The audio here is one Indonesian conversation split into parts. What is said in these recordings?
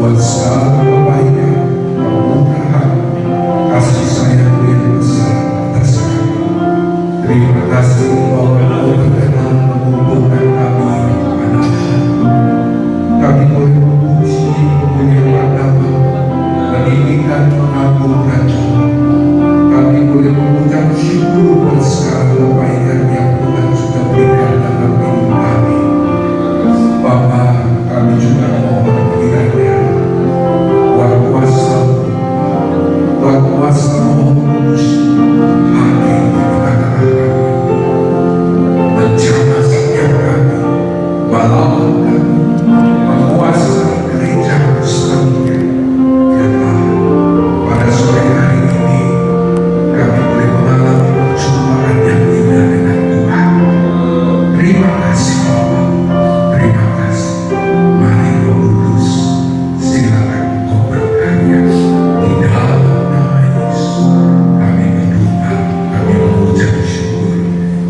buat segala kebaikan, kemudahan, kasih sayang yang besar atas kami. Terima kasih bahwa Engkau berkenan mengumpulkan kami anak-anak. Kami boleh memuji memuliakan nama, meninggikan mengagungkan. Kami boleh mengucap syukur buat segala kebaikan yang Tuhan sudah berikan dalam hidup kami. Bapa, kami juga mohon kiranya Tuhan kuasa menghembus hati kata kami, menjamah setiap kami, balapan kami, menguasai gereja selanjutnya. Biarlah pada sore hari ini kami boleh mengalami perjumpaan yang indah dengan Tuhan. Terima kasih Bapa, terima kasih. Mari Roh Kudus, silakan Engkau berkarya di dalam nama Yesus. Kami berdoa, kami mengucap syukur.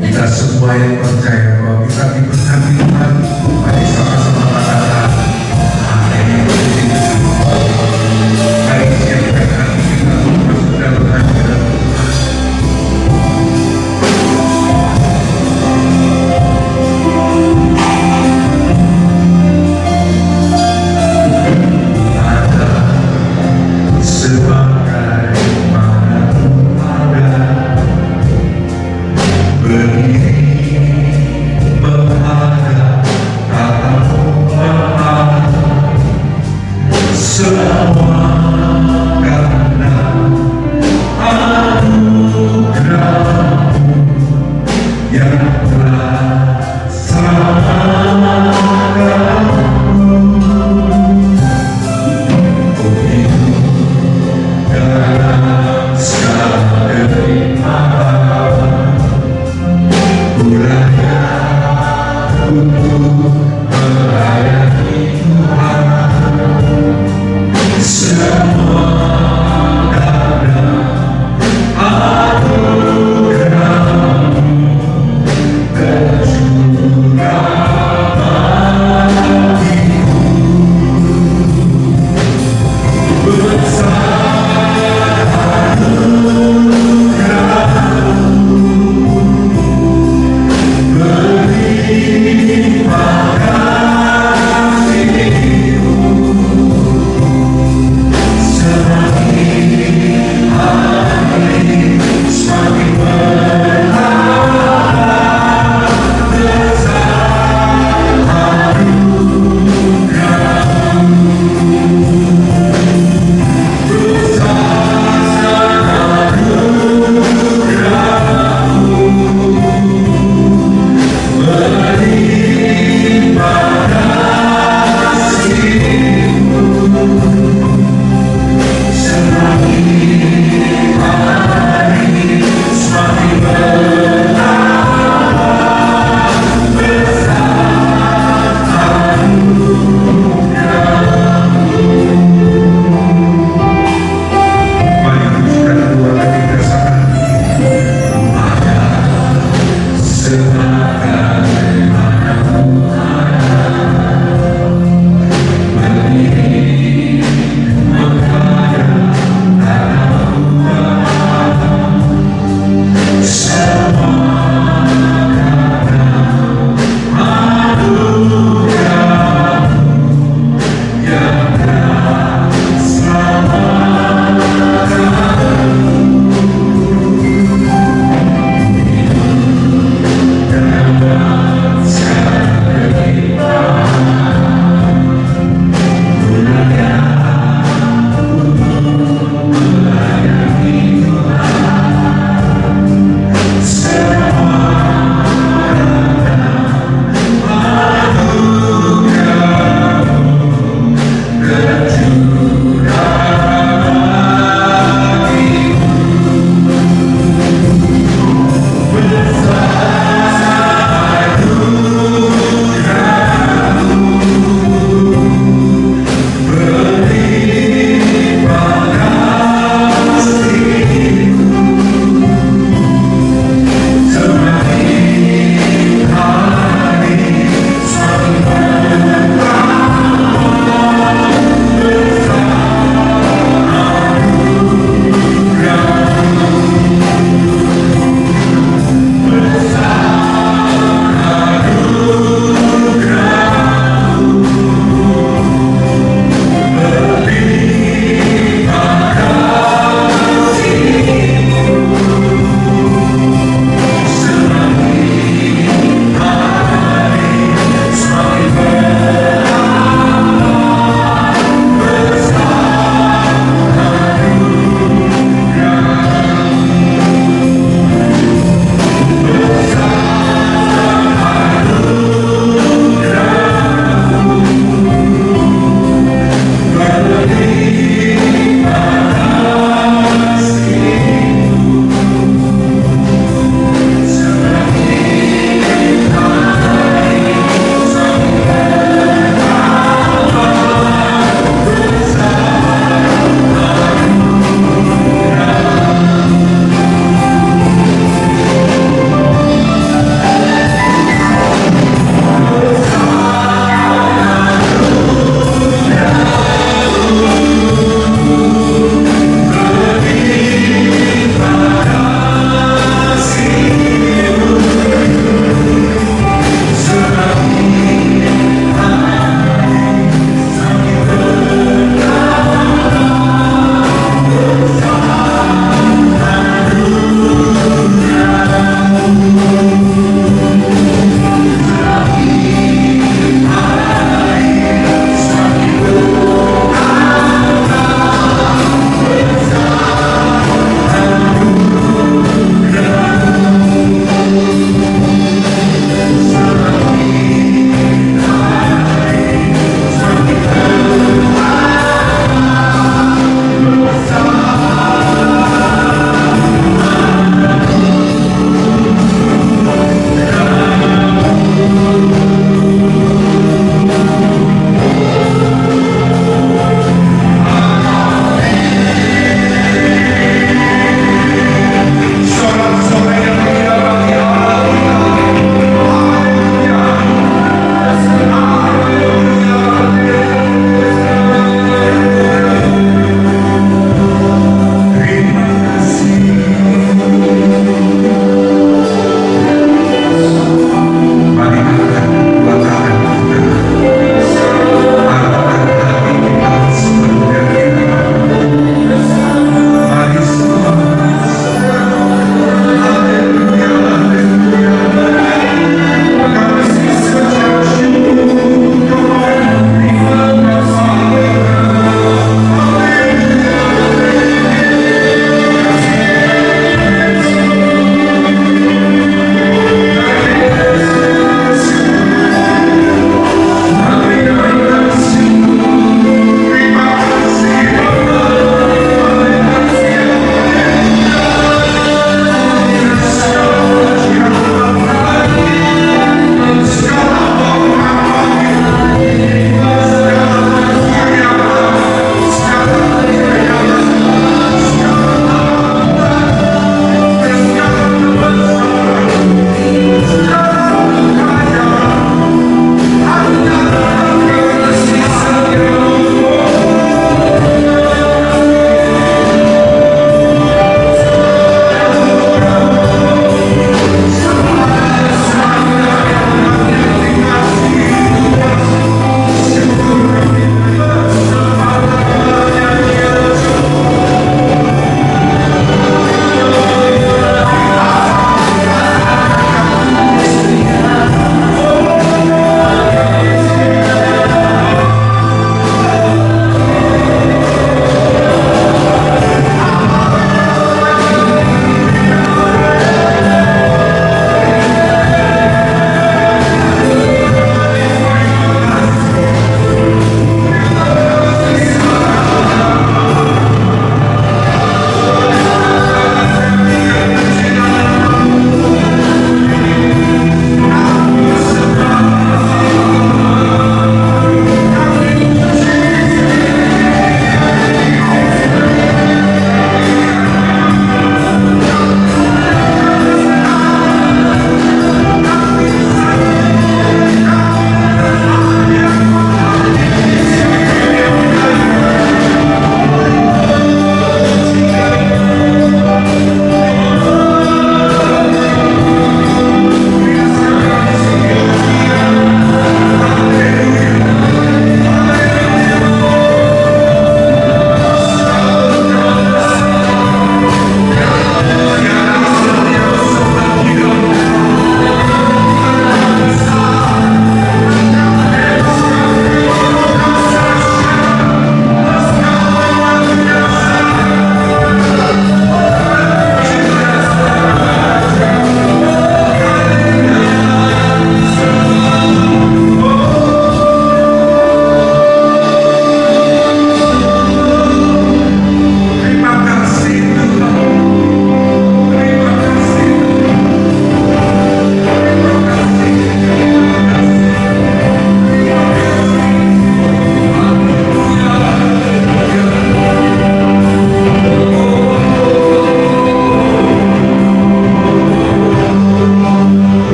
Kita semua yang percaya bahwa kita diberkati Tuhan, mari sama-sama katakan amin. Mari siapkan hati kita untuk masuk dalam hadirat Tuhan. Ada sebagaimana ada berdiri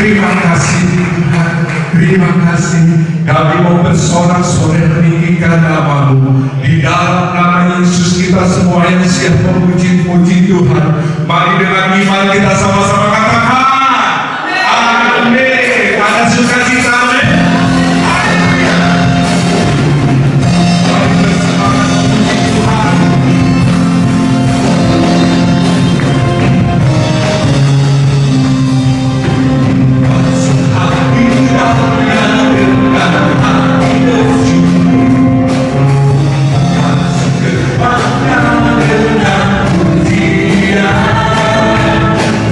Terima kasih Tuhan, terima kasih. Kami mau bersorak-sorai meninggikan nama-Mu. Di dalam nama Yesus kita semua yang siap memuji-puji Tuhan. Mari dengan iman kita sama-sama katakan amin. Ada sukacita, amin. Mari bersemangat memuji Tuhan. Dengan pujian,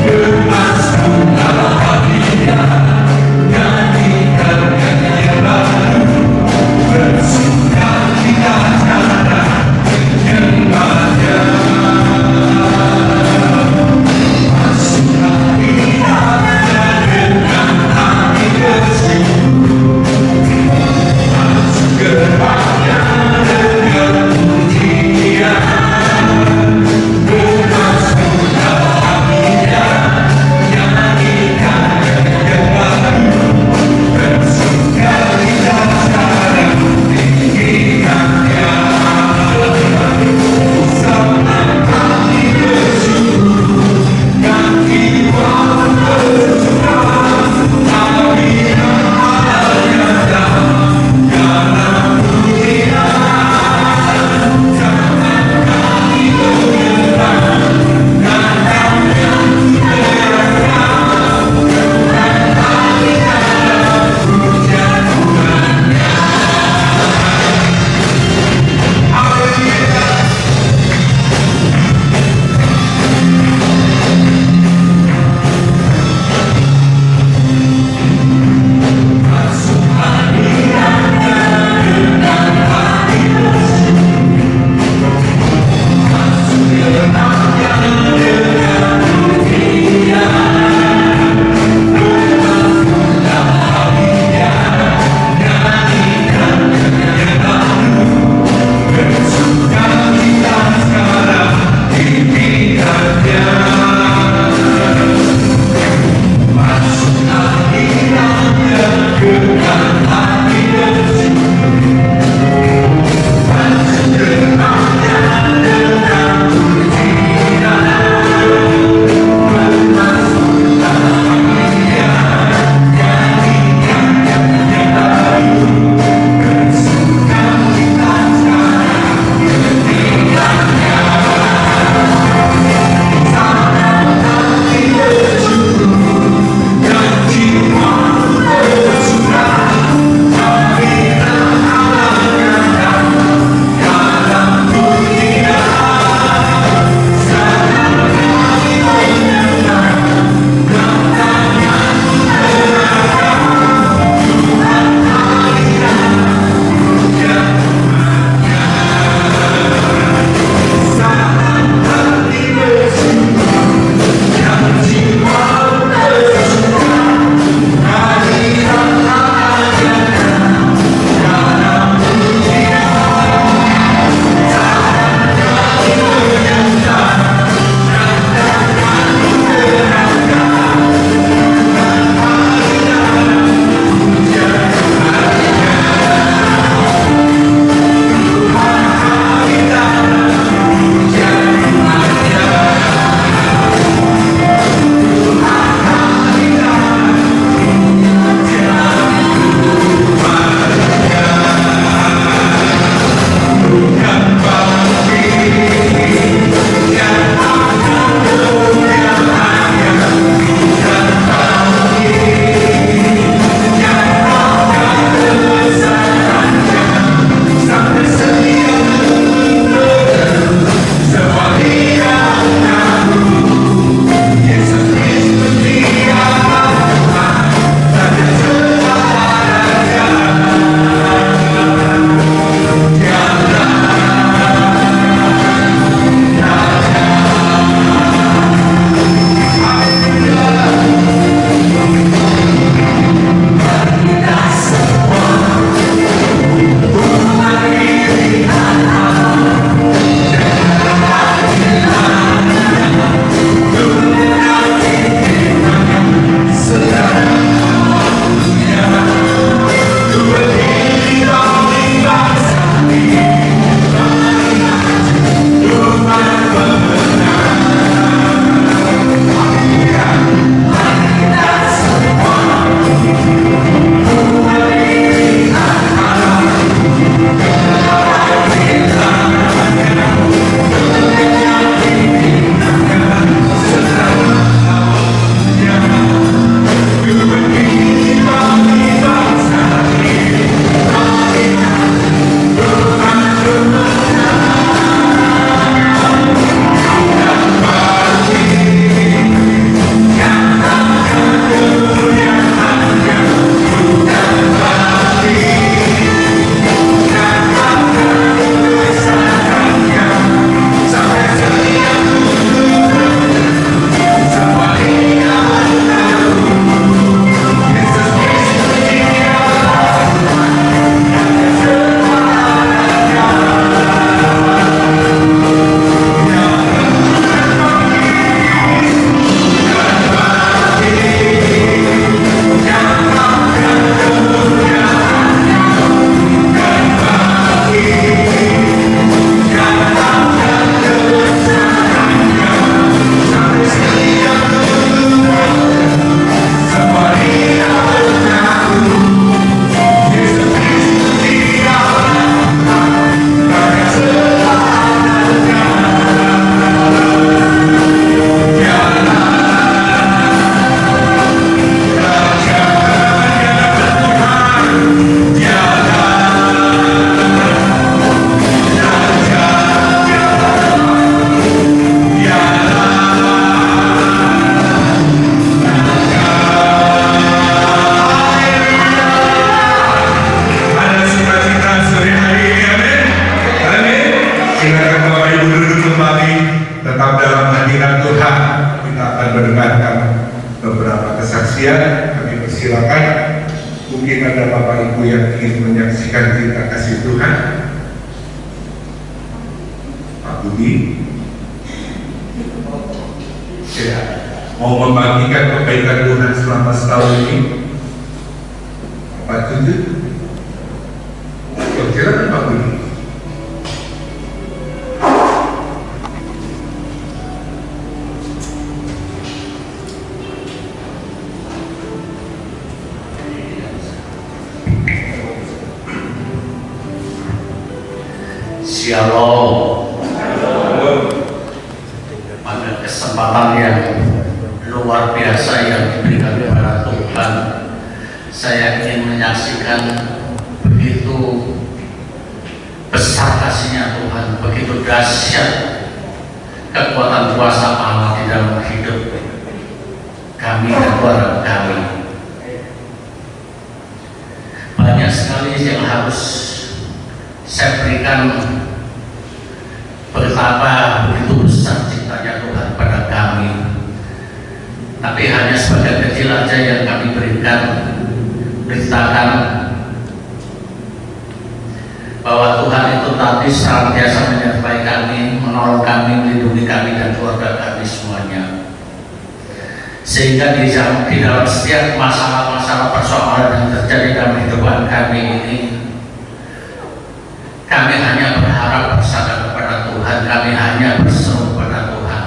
dengan kesaksian, kami persilakan. Mungkin ada Bapak Ibu yang ingin menyaksikan cerita kasih Tuhan. Pak Budi, ya, mau membagikan kebaikan Tuhan selama setahun ini. Pak Tunjuk, silakan Pak Budi. Shalom. Pada kesempatan yang luar biasa yang diberikan kepada Tuhan, saya ingin menyaksikan begitu besar kasih-Nya Tuhan, begitu dahsyat kekuatan kuasa Allah di dalam hidup kami dan keluarga kami. Banyak sekali yang harus saya berikan betapa begitu besar cintanya Tuhan pada kami, tapi hanya sebagian kecil aja yang kami berikan, beritakan bahwa Tuhan itu tadi senantiasa menyertai kami, menolong kami, melindungi kami dan keluarga kami semuanya, sehingga di dalam setiap masalah-masalah persoalan yang terjadi dalam kehidupan kami ini, kami hanya berharap bersandar kepada Tuhan, kami hanya berseru kepada Tuhan.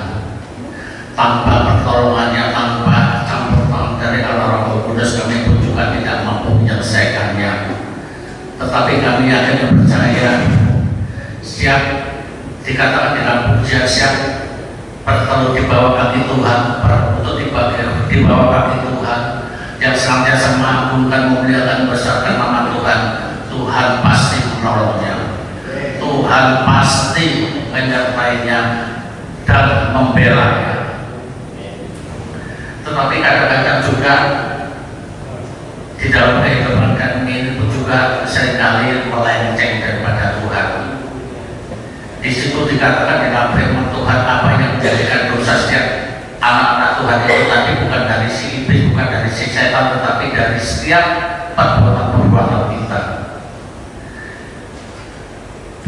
Tanpa pertolongannya, tanpa campur tangan dari Allah Roh Kudus, kami pun juga tidak mampu menyelesaikannya. Tetapi kami yakin dan percaya, siap dikatakan dalam pujian, siap bertelut di bawah kaki Tuhan, untuk di bawah kaki Tuhan, yang senantiasa mengagungkan, memuliakan, membesarkan nama Tuhan. Tuhan pasti menolongnya, Tuhan pasti menyertainya dan membelanya. Tetapi kadang-kadang juga di dalam kehidupan kami ini pun juga seringkali melenceng daripada Tuhan. Di situ dikatakan dalam firman Tuhan, apa yang menjadikan dosa setiap anak-anak Tuhan itu tadi bukan dari si iblis, bukan dari si setan, tetapi dari setiap perbuatan-perbuatan kita.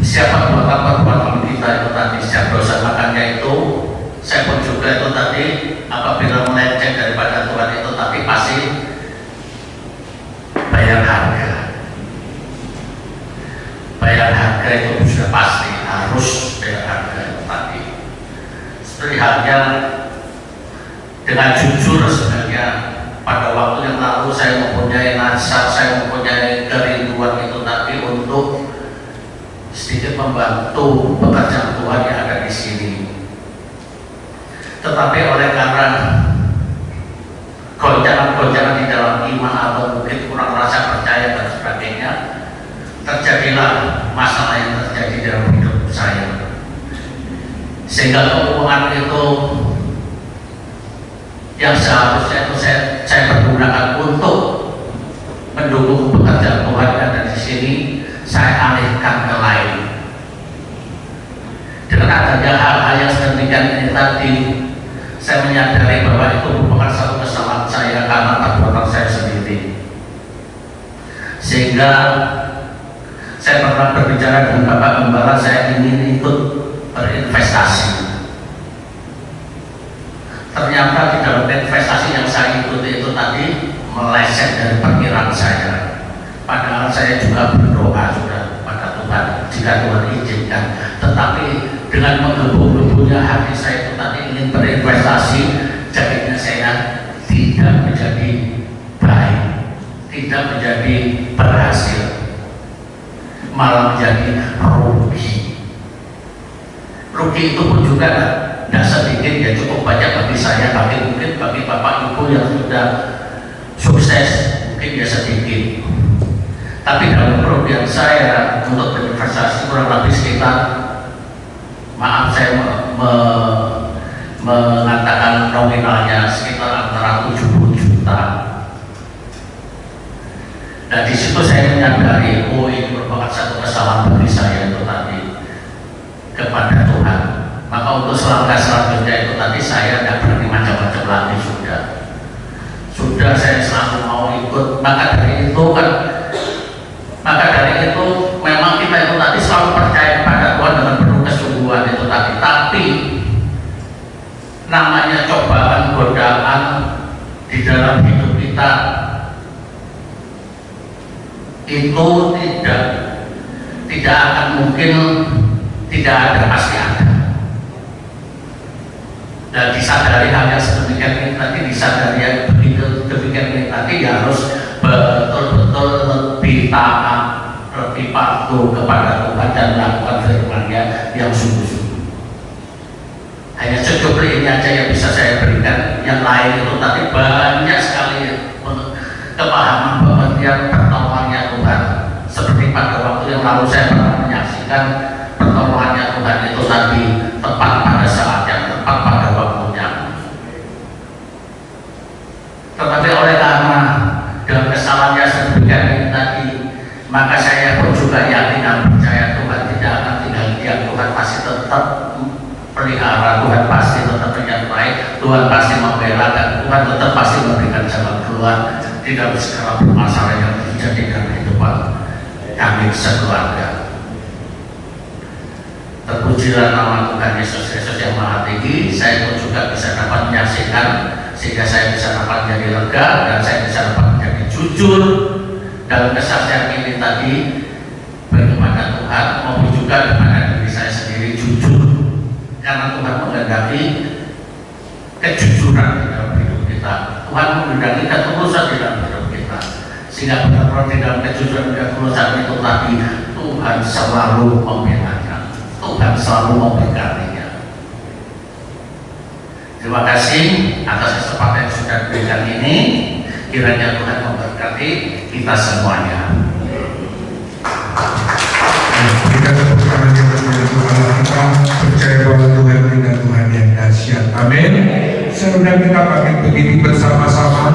Siapa perbuatan kita itu tadi setiap dosa, makanya itu saya pun juga itu tadi apabila melenceng daripada Tuhan itu tapi pasti bayar harga itu sudah pasti harus bayar harga itu tadi. Seperti halnya dengan jujur sebenarnya pada waktu yang lalu saya mempunyai nasab, saya mempunyai kerinduan itu tadi untuk sedikit membantu pekerjaan Tuhan yang ada di sini. Tetapi oleh karena goncangan-goncangan di dalam iman atau mungkin kurang rasa percaya dan sebagainya, terjadilah masalah yang terjadi dalam hidup saya. Sehingga keuangan itu yang seharusnya itu saya pergunakan untuk mendukung pekerjaan Tuhan yang ada di sini, saya alihkan ke lain. Dengan adanya hal-hal yang sedemikian ini tadi, saya menyadari bahwa itu merupakan satu kesalahan saya karena perbuatan saya sendiri. Sehingga saya pernah berbicara dengan Bapak Gembala, saya ingin ikut berinvestasi. Ternyata di dalam investasi yang saya ikuti itu tadi meleset dari perkiraan saya. Padahal saya juga berdoa sudah pada Tuhan jika Tuhan izinkan, tetapi dengan menggebu-gebunya hati saya itu tadi ingin berinvestasi, jadinya saya tidak menjadi baik, tidak menjadi berhasil, malah menjadi rugi. Rugi itu pun juga tidak sedikit, ya cukup banyak bagi saya, tapi mungkin bagi Bapak Ibu yang sudah sukses mungkin ya sedikit. Tapi dalam kerugian saya untuk berinvestasi kurang lebih sekitar, maaf saya mengatakan nominalnya sekitar antara 70 juta. Dan di situ saya menyadari, oh ini merupakan satu kesalahan bagi saya itu tadi kepada Tuhan. Maka untuk selangkah selanjutnya itu tadi saya tidak berani macam-macam lagi, sudah juga saya selalu mau ikut. Maka dari itu memang kita itu tadi selalu percaya kepada Tuhan dengan penuh kesungguhan itu tadi. Tapi namanya cobaan, godaan di dalam hidup kita itu tidak akan mungkin tidak ada, pasti ada. Dan disadari hal yang sedemikian ini tadi, disadari yang begitu demikian ini tadi, harus betul-betul lebih taat, lebih patuh kepada Tuhan dan melakukan firman-Nya yang sungguh-sungguh. Hanya cukup ini aja yang bisa saya berikan. Yang lain itu tadi banyak sekali kepahaman pengertian pertolongannya Tuhan. Seperti pada waktu yang lalu saya pernah menyaksikan pertolongannya Tuhan itu tadi tepat pada saat yang tepat pada waktunya. Tetapi oleh karena dalam kesalahannya sedemikian ini tadi, maka saya pun juga yakin dan percaya Tuhan tidak akan tinggal diam. Tuhan pasti tetap pelihara, Tuhan pasti tetap menyertai, Tuhan pasti membela, dan Tuhan tetap pasti memberikan jalan keluar di dalam segala permasalahan yang terjadi dalam kehidupan kami sekeluarga. Terpujilah nama Tuhan Yesus Kristus yang Maha Tinggi. Saya pun juga bisa dapat menyaksikan, sehingga saya bisa dapat menjadi lega dan saya bisa dapat menjadi jujur dalam kesaksian ini tadi kepada Tuhan, maupun juga kepada diri saya sendiri jujur, karena Tuhan menghendaki kejujuran di dalam hidup kita. Tuhan menghendaki ketulusan di dalam hidup kita, sehingga benar-benar di dalam kejujuran dan ketulusan itu tadi Tuhan selalu membelanya, Tuhan selalu memberkatinya. Terima kasih atas kesempatan yang sudah diberikan ini. Kiranya Tuhan memberkati kita semuanya. Berikan tepuk tangan yang berikan Tuhan. Kita percaya bahwa Tuhan dengan Tuhan yang dahsyat. Amin. Serudah kita pakai begini bersama-sama,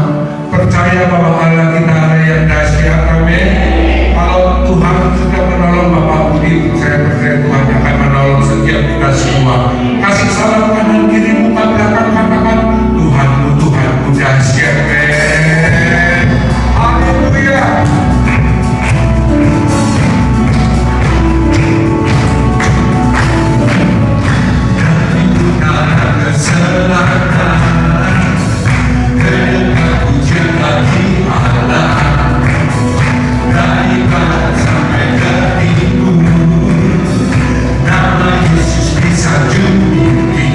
percaya bahwa Allah kita ada yang dahsyat. Amin. Kalau Tuhan sudah menolong Bapak Budi, saya percaya Tuhan akan menolong setiap kita semua. Kasih salam kanan kiri, muka belakang, katakan Tuhanmu, Tuhanmu dahsyat. Haleluya. Nama Yesus bisa jumpa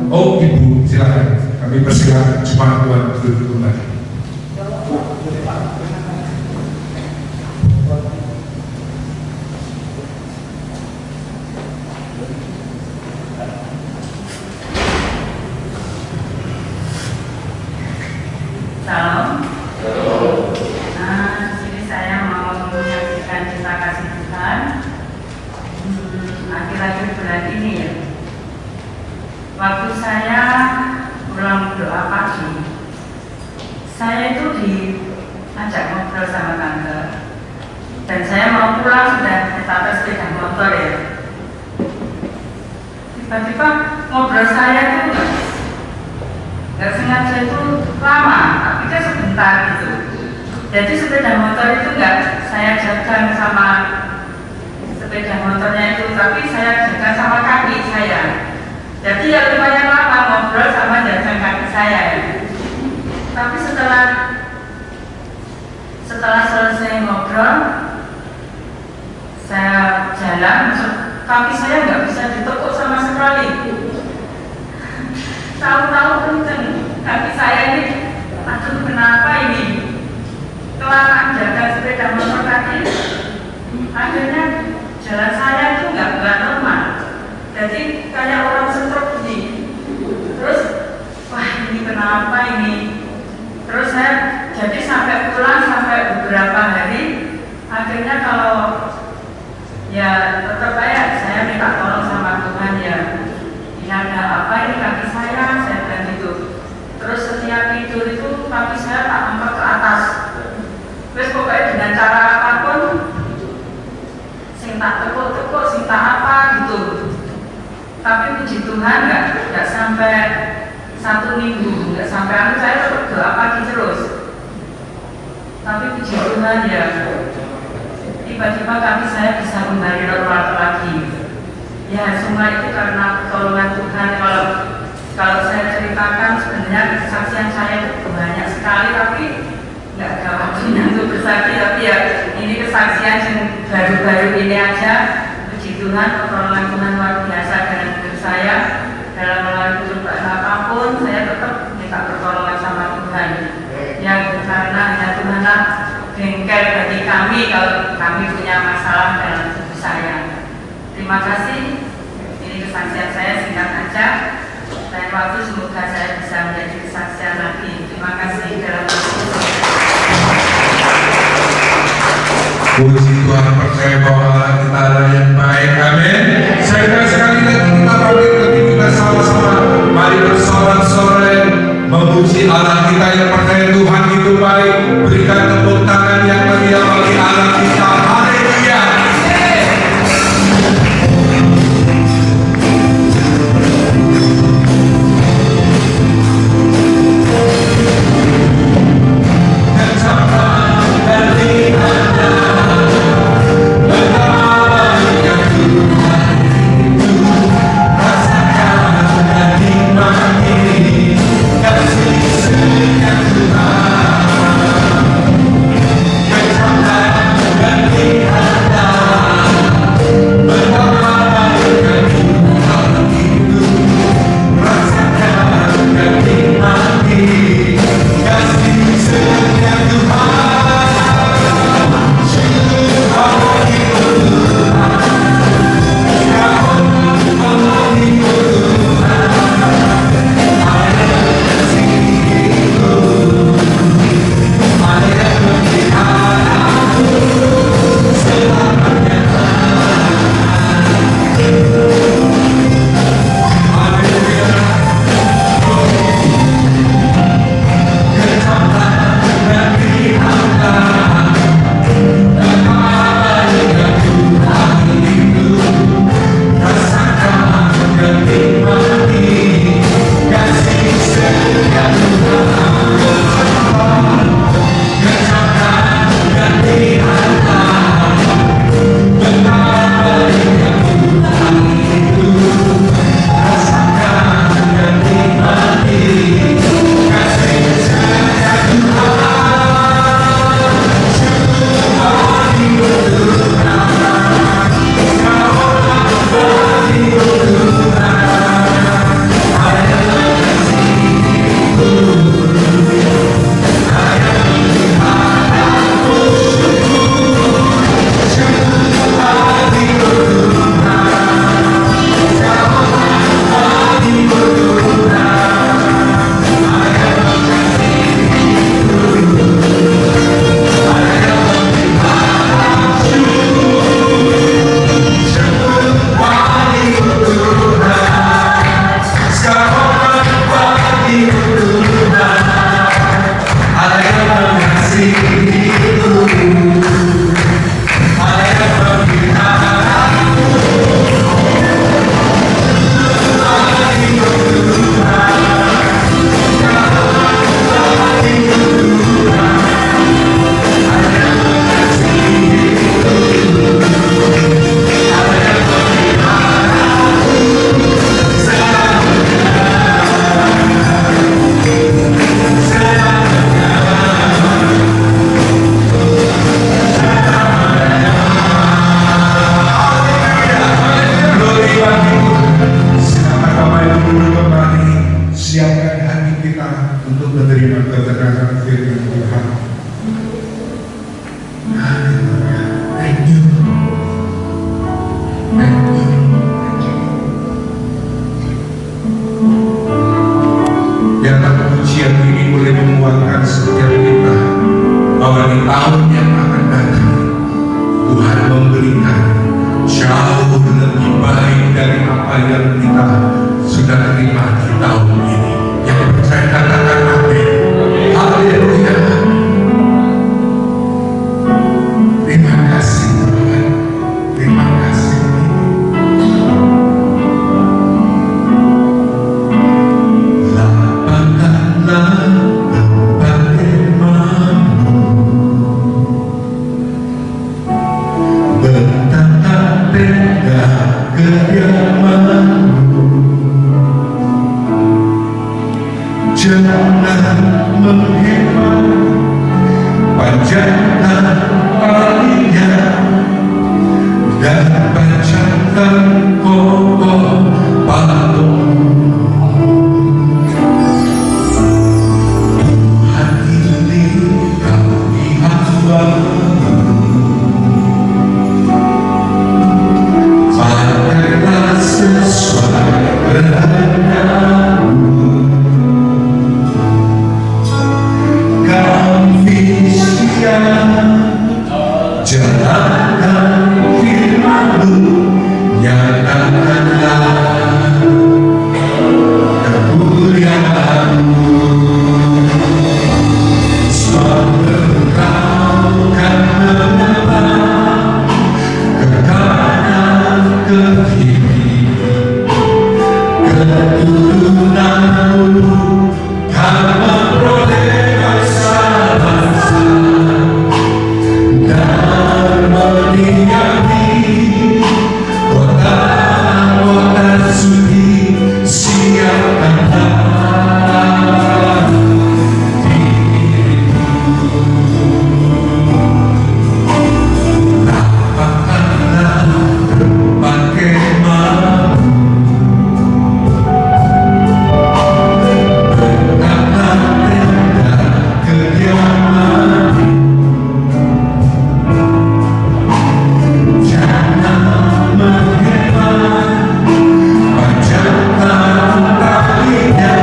Oh, Ibu, silakan. Kami persilakan jemaat Tuhan duduk kembali. Salam. Nah, di sini saya mau menyaksikan cinta kasih Tuhan. Akhir-akhir bulan ini ya. Waktu saya pulang doa pagi, saya itu diajak ngobrol sama tante. Dan saya mau pulang sudah ditata sepeda motor ya. Tiba-tiba ngobrol saya itu nggak sengaja itu lama, tapi kan sebentar gitu. Jadi sepeda motor itu nggak saya jaga sama sepeda motornya itu, tapi saya jaga sama kaki saya. Jadi ya lumayan lama ngobrol sama jaga kaki saya ya. Tapi setelah selesai ngobrol, saya jalan, kaki saya nggak bisa ditekuk sama sekali. Tahu-tahu kenceng kaki saya ini, aduh kenapa ini? Kelamaan jaga sepeda motor tadi, akhirnya jalan saya itu nggak normal. Jadi kayak orang stroke gini. Terus, wah ini kenapa ini? Terus saya jadi sampai pulang sampai beberapa hari, akhirnya kalau ya tetap saya minta tolong sama Tuhan ya. Ini ada apa ini kaki saya bilang gitu. Terus setiap tidur itu kaki saya tak angkat ke atas. Terus pokoknya dengan cara apapun, sing tak tekuk-tekuk, sing tak apa gitu. Tapi puji Tuhan nggak sampai 1 minggu, nggak sampai saya tetap doa pagi terus. Tapi puji Tuhan ya, tiba-tiba kaki saya bisa kembali normal lagi. Ya semua itu karena pertolongan Tuhan. Kalau saya ceritakan sebenarnya kesaksian saya itu banyak sekali, tapi nggak ada waktunya untuk bersaksi. Tapi ya ini kesaksian yang baru-baru ini aja. Puji Tuhan, pertolongan Tuhan luar biasa dalam hidup saya. Dalam melalui perubahan apapun, saya tetap minta pertolongan sama Tuhan. Yang karena hanya Tuhanlah bengkel bagi kami kalau kami punya masalah dalam hidup saya. Terima kasih. Ini kesaksian saya singkat aja. Dan waktu semoga saya bisa menjadi kesaksian lagi. Terima kasih dalam Puji Tuhan, percaya bahwa Allah kita adalah yang baik. Amin. Saya kira sekali lagi kita bangkit lagi, kita sama-sama mari bersorak-sorai memuji Allah kita yang percaya Tuhan itu baik. Berikan tepuk tangan yang meriah bagi Allah kita. Haleluya. untuk menerima keterangan firman Tuhan. Haleluya. Thank you. Thank you. Biarlah pujian ini boleh menguatkan setiap kita bahwa di tahun yang akan datang Tuhan memberikan jauh lebih baik dari apa yang kita sudah terima di tahun ini. Yang percaya katakan amin. Haleluya. Terima kasih Tuhan. Terima kasih. Lapangkanlah tempat kemahmu, bertatap tenda kediamanmu. Jangan menghemat, panjangkan talinya dan panjangkan kokoh patungmu. Tuhan ini kami hamba-Mu, pakailah sesuai kehendak-Mu. Jalankan firman-Mu, nyatakanlah kemuliaan-Mu. Sebab Engkau kan menebak ke kanan ke kiri, keturunan-Mu kan memperoleh bangsa-bangsa dan mendiami kota-kota suci. Siapkanlah dirimu, lapangkanlah tempat kemahmu, bertatap tenda kediamanmu. Jangan menghemat, panjangkan talinya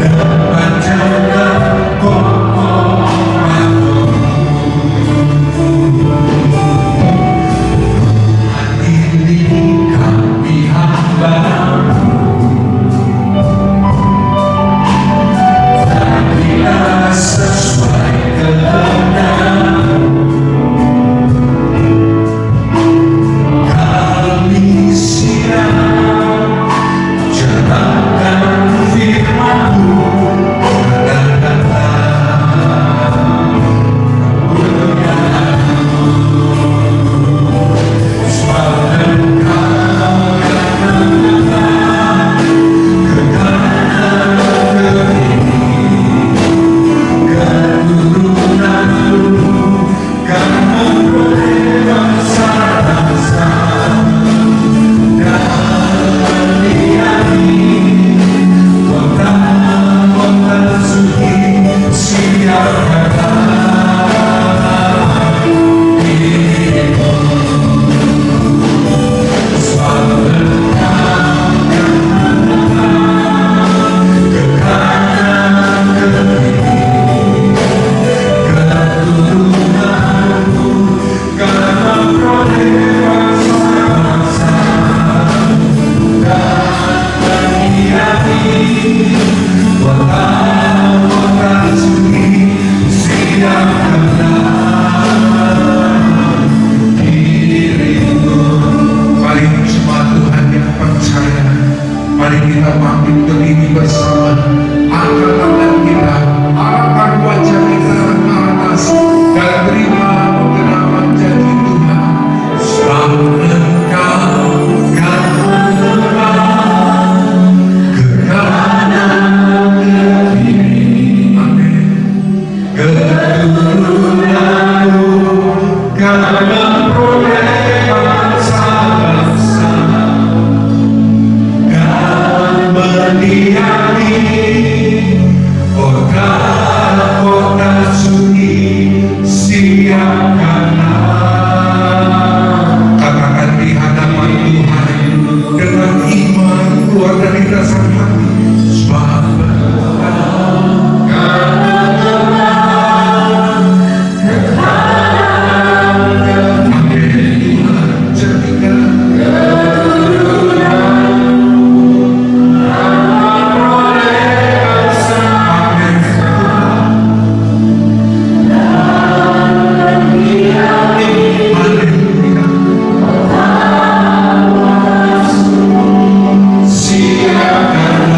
dan panjangkan kokoh patungmu. Tuhan ini kami hamba-Mu, jadilah sesuai kehendak-Mu. Kami siap jalankan firman-Mu, katakanlah kemuliaan-Mu. Sebab Engkau kan menebak ke kanan ke kiri, keturunan-Mu kan memperoleh bangsa-bangsa dan mendiami kota-kota suci. Siapkanlah dirimu, sebab Engkau kan menebak ke kanan ke kiri, keturunan-Mu kan memperoleh bangsa-bangsa dan mendiami kota-kota suci. Siapkanlah dirimu. Mari jemaat Tuhan yang percaya, mari kita bangkit berdiri bersama, angkat tangan kita, arahkan wajah kita ke atas dan terima penggenapan janji Tuhan. Sebab Engkau kan menebak ke kanan ke kiri, amin. Keturunan-Mu kan memperoleh bangsa-bangsa dan mendiami keirasan hati sebab siapkanlah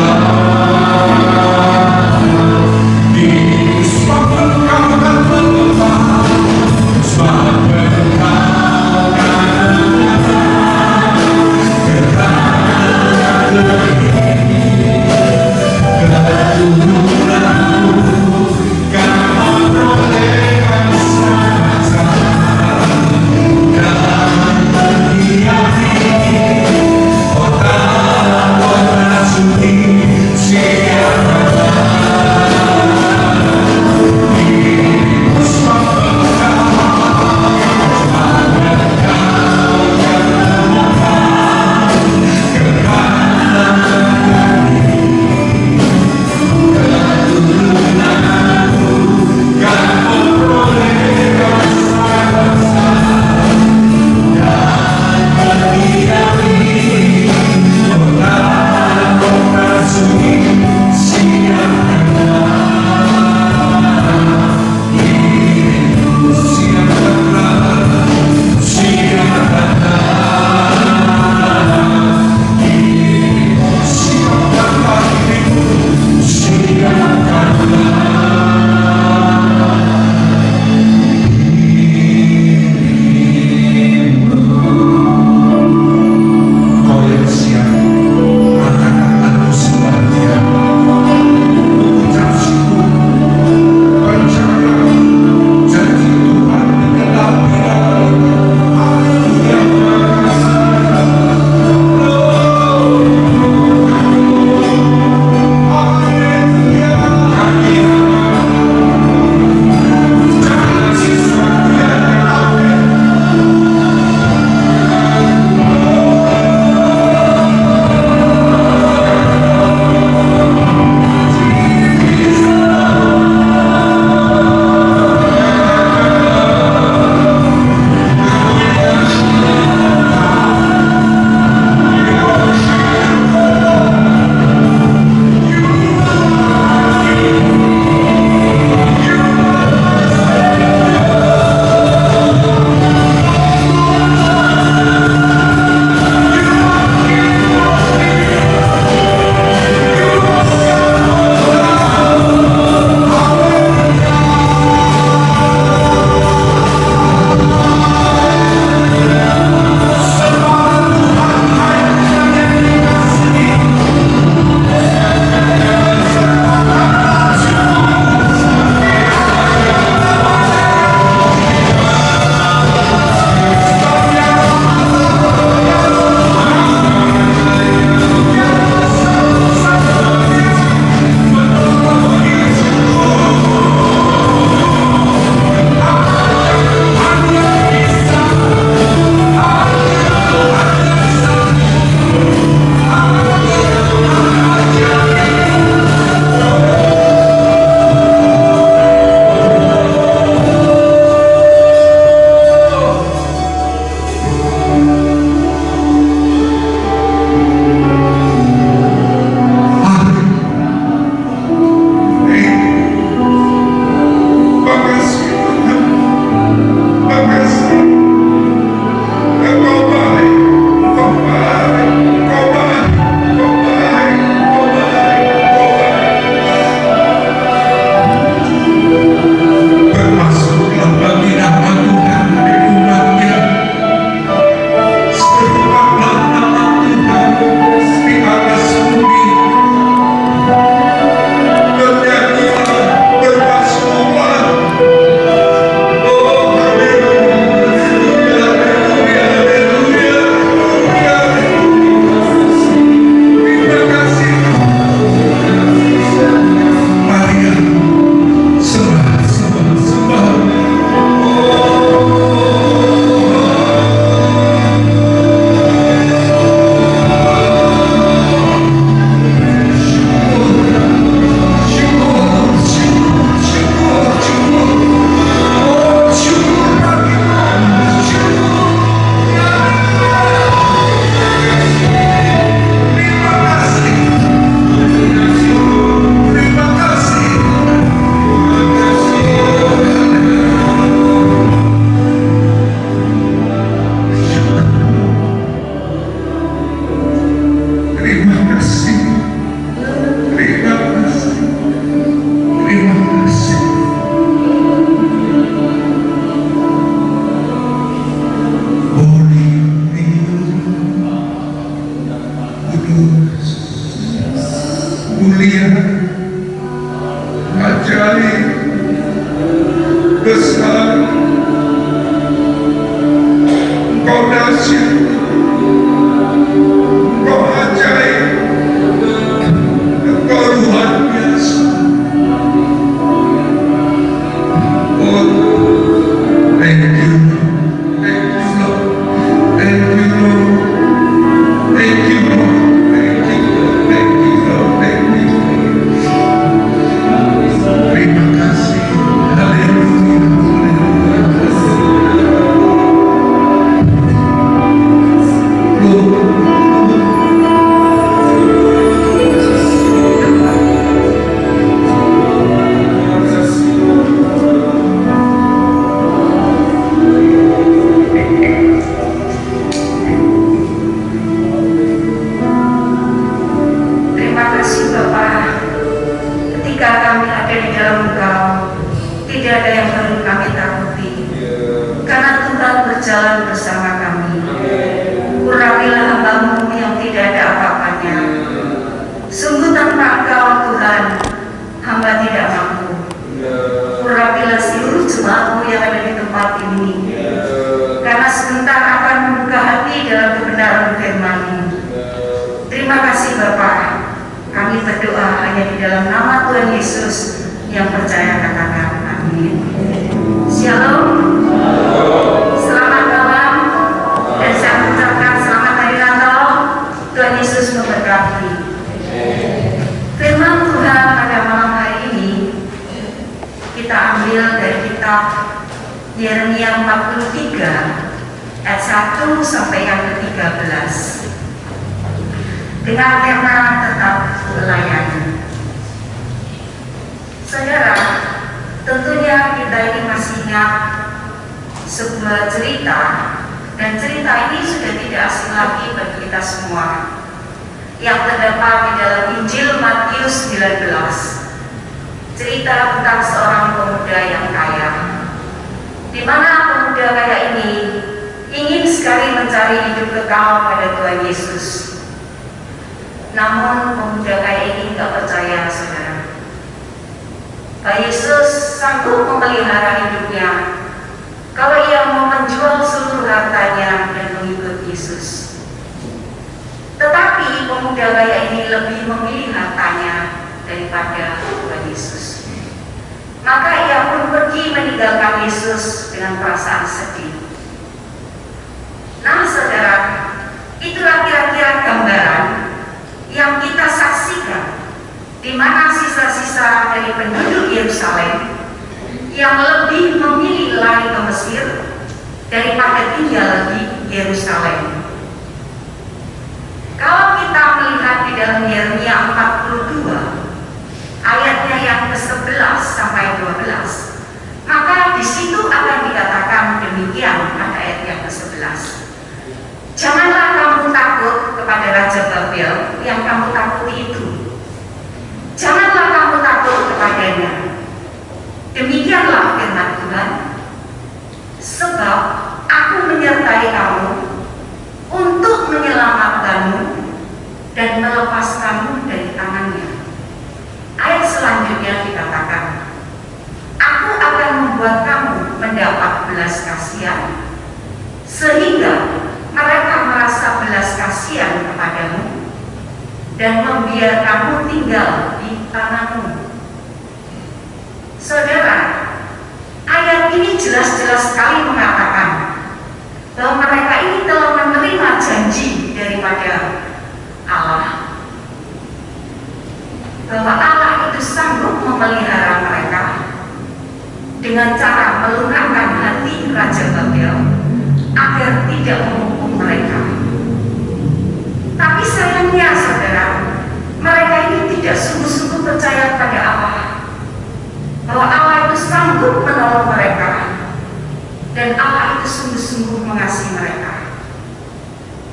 mulia, ajaib, besar, Engkau dahsyat, Engkau ajaib, Engkau luar biasa. Oh, thank you, Lord, thank you, Lord, thank you, Lord, thank you, Lord, thank you, Lord, thank you, Lord. Terima kasih, haleluya, Terima kasih Bapak. Ketika kami ada di dalam Engkau, tidak ada yang perlu kami takuti, karena Tuhan berjalan bersama kami. Urapilah hamba-Mu yang tidak ada apa-apanya. Sungguh tanpa Engkau Tuhan, hamba tidak mampu. Urapilah seluruh jemaat-Mu yang ada di tempat ini, karena sebentar akan membuka hati dalam kebenaran firman-Mu. Terima kasih Bapak. Kami berdoa hanya di dalam nama Tuhan Yesus yang percaya, katakan amin. Shalom. Selamat malam dan saya mengucapkan selamat hari Natal. Tuhan Yesus memberkati. Firman Tuhan pada malam hari ini kita ambil dari kitab Yeremia 43 ayat 1 sampai yang ke-13. Dengan tema tetap melayani. Saudara, tentunya kita ini masih ingat sebuah cerita, dan cerita ini sudah tidak asing lagi bagi kita semua, yang terdapat di dalam Injil Matius 19. Cerita tentang seorang pemuda yang kaya, di mana pemuda kaya ini ingin sekali mencari hidup kekal pada Tuhan Yesus. Namun pemuda kaya ini tidak percaya, saudara, bahwa Yesus sanggup memelihara hidupnya kalau ia mau menjual seluruh hartanya dan mengikut Yesus. Tetapi pemuda kaya ini lebih memilih hartanya daripada Tuhan Yesus. Maka ia pun pergi meninggalkan Yesus dengan perasaan sedih. Nah saudara, itulah kira-kira gambaran yang kita saksikan, di mana sisa-sisa dari penduduk Yerusalem yang lebih memilih lari ke Mesir daripada tinggal di Yerusalem. Kalau kita melihat di dalam Yeremia 42 ayatnya yang ke-11 sampai 12, maka di situ akan dikatakan demikian pada ayat yang ke-11. Janganlah kamu takut kepada Raja Babel yang kamu takuti itu. Janganlah kamu takut kepadanya. Demikianlah firman Tuhan. Sebab aku menyertai kamu untuk menyelamatkanmu dan melepaskanmu dari tangannya. Ayat selanjutnya dikatakan, aku akan membuat kamu mendapat belas kasihan, sehingga mereka merasa belas kasihan kepadamu dan membiarkanmu tinggal di tanahmu. Saudara, ayat ini jelas-jelas sekali mengatakan bahwa mereka ini telah menerima janji daripada Allah, bahwa Allah itu sanggup memelihara mereka dengan cara melunakkan hati Raja Babel agar tidak menghukum mereka. Tapi sayangnya saudara, mereka ini tidak sungguh-sungguh percaya pada Allah, bahwa Allah itu sanggup menolong mereka dan Allah itu sungguh-sungguh mengasihi mereka.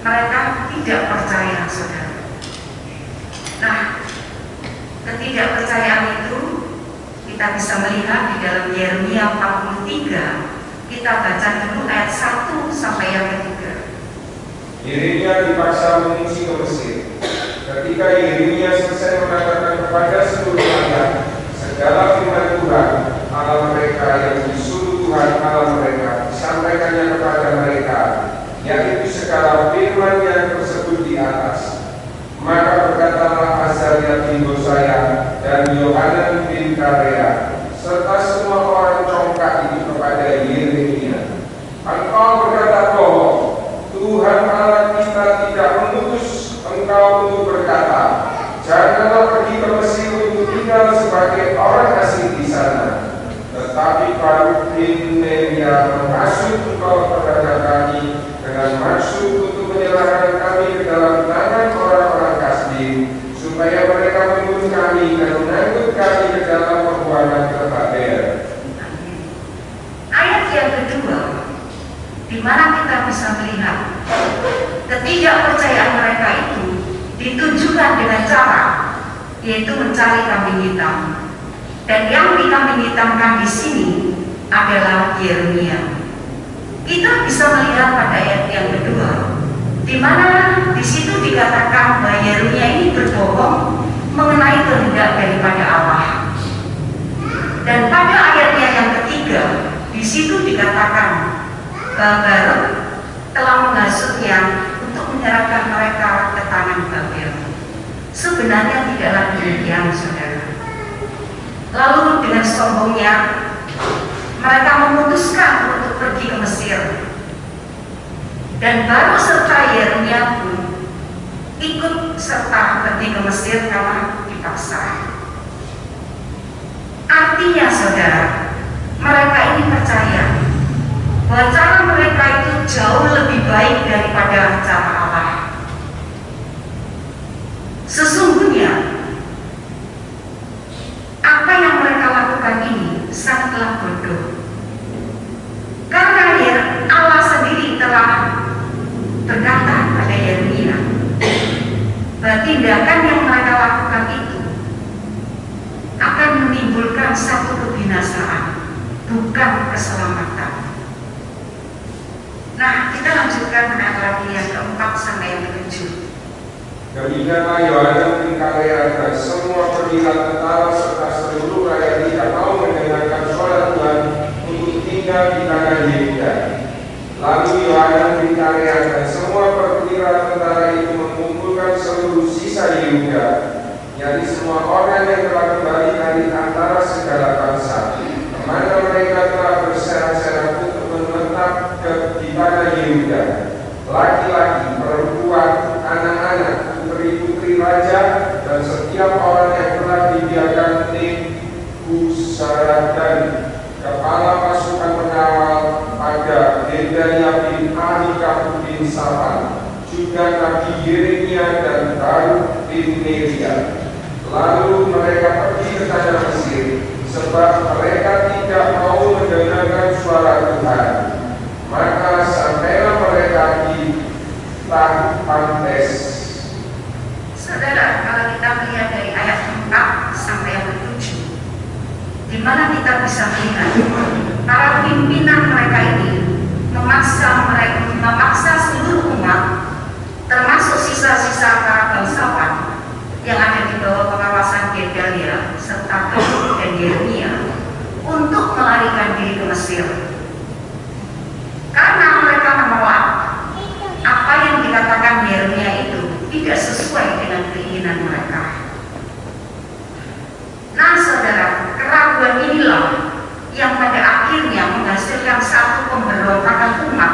Mereka tidak percaya, saudara. Nah, ketidakpercayaan itu kita bisa melihat di dalam Yeremia 43. Kita baca dulu ayat 1 sampai yang ketiga. Yeremia dipaksa mengungsi ke Mesir. Ketika Yeremia selesai mengatakan bin Neria menghasut engkau terhadap kami dengan maksud untuk menyerahkan kami ke dalam tangan orang-orang Kasdim, supaya mereka membunuh kami dan mengangkut kami ke dalam pembuangan ke Babel. Ayat yang kedua, di mana kita bisa melihat ketidakpercayaan mereka itu ditunjukkan dengan cara, yaitu mencari kambing hitam. Dan yang dikambing hitamkan di sini adalah Yeremia. Kita bisa melihat pada ayat yang kedua, di mana di situ dikatakan bahwa Yeremia ini berbohong mengenai kehendak daripada Allah. Dan pada ayatnya yang ketiga, di situ dikatakan bahwa Baruk telah menghasutnya untuk menyerahkan mereka ke tangan Babel. Sebenarnya tidaklah demikian, saudara. Lalu dengan sombongnya mereka memutuskan untuk pergi ke Mesir. Dan Baruk serta Yeremia pun ikut serta pergi ke Mesir karena dipaksa. Artinya, saudara, mereka ini percaya bahwa cara mereka itu jauh lebih baik daripada cara Allah. Sesungguhnya apa yang mereka lakukan ini sangatlah bodoh. Karena Allah sendiri telah berkata pada Yeremia bahwa tindakan yang mereka lakukan itu akan menimbulkan satu kebinasaan, bukan keselamatan. Nah, kita lanjutkan ayat lagi yang keempat sampai yang ketujuh. Demikianlah Yohanan bin Karea dan semua perwira tentara serta seluruh rakyat tidak mau mendengarkan suara Tuhan untuk tinggal di tanah Yehuda. Lalu Yohanan bin Karea dan semua perwira tentara itu mengumpulkan seluruh sisa Yehuda, yakni semua orang yang telah kembali dari antara segala bangsa, kemana mereka telah berserak-serak untuk menetap di tanah Yehuda, laki-laki, perempuan, anak-anak, putri-putri raja, dan setiap orang yang telah dibiarkan Nebuzaradan, kepala pasukan pengawal pada Gedalia bin Ahikam bin Safan, juga Nabi Yeremia dan Baruk bin Neria. Lalu mereka pergi ke tanah Mesir, sebab mereka tidak mau mendengarkan suara Tuhan. Maka sampailah mereka di Tahpanhes. Saudara, kalau kita melihat dari ayat 4 sampai yang ke-7, di mana kita bisa melihat para pimpinan mereka ini memaksa seluruh umat, termasuk sisa-sisa para bangsawan yang ada di bawah pengawasan Gedalia serta Baruk dan Yeremia untuk melarikan diri ke Mesir. Karena mereka menolak apa yang dikatakan Yeremia itu tidak sesuai dengan keinginan mereka. Nah, saudara, keraguan inilah yang pada akhirnya menghasilkan satu pemberontakan umat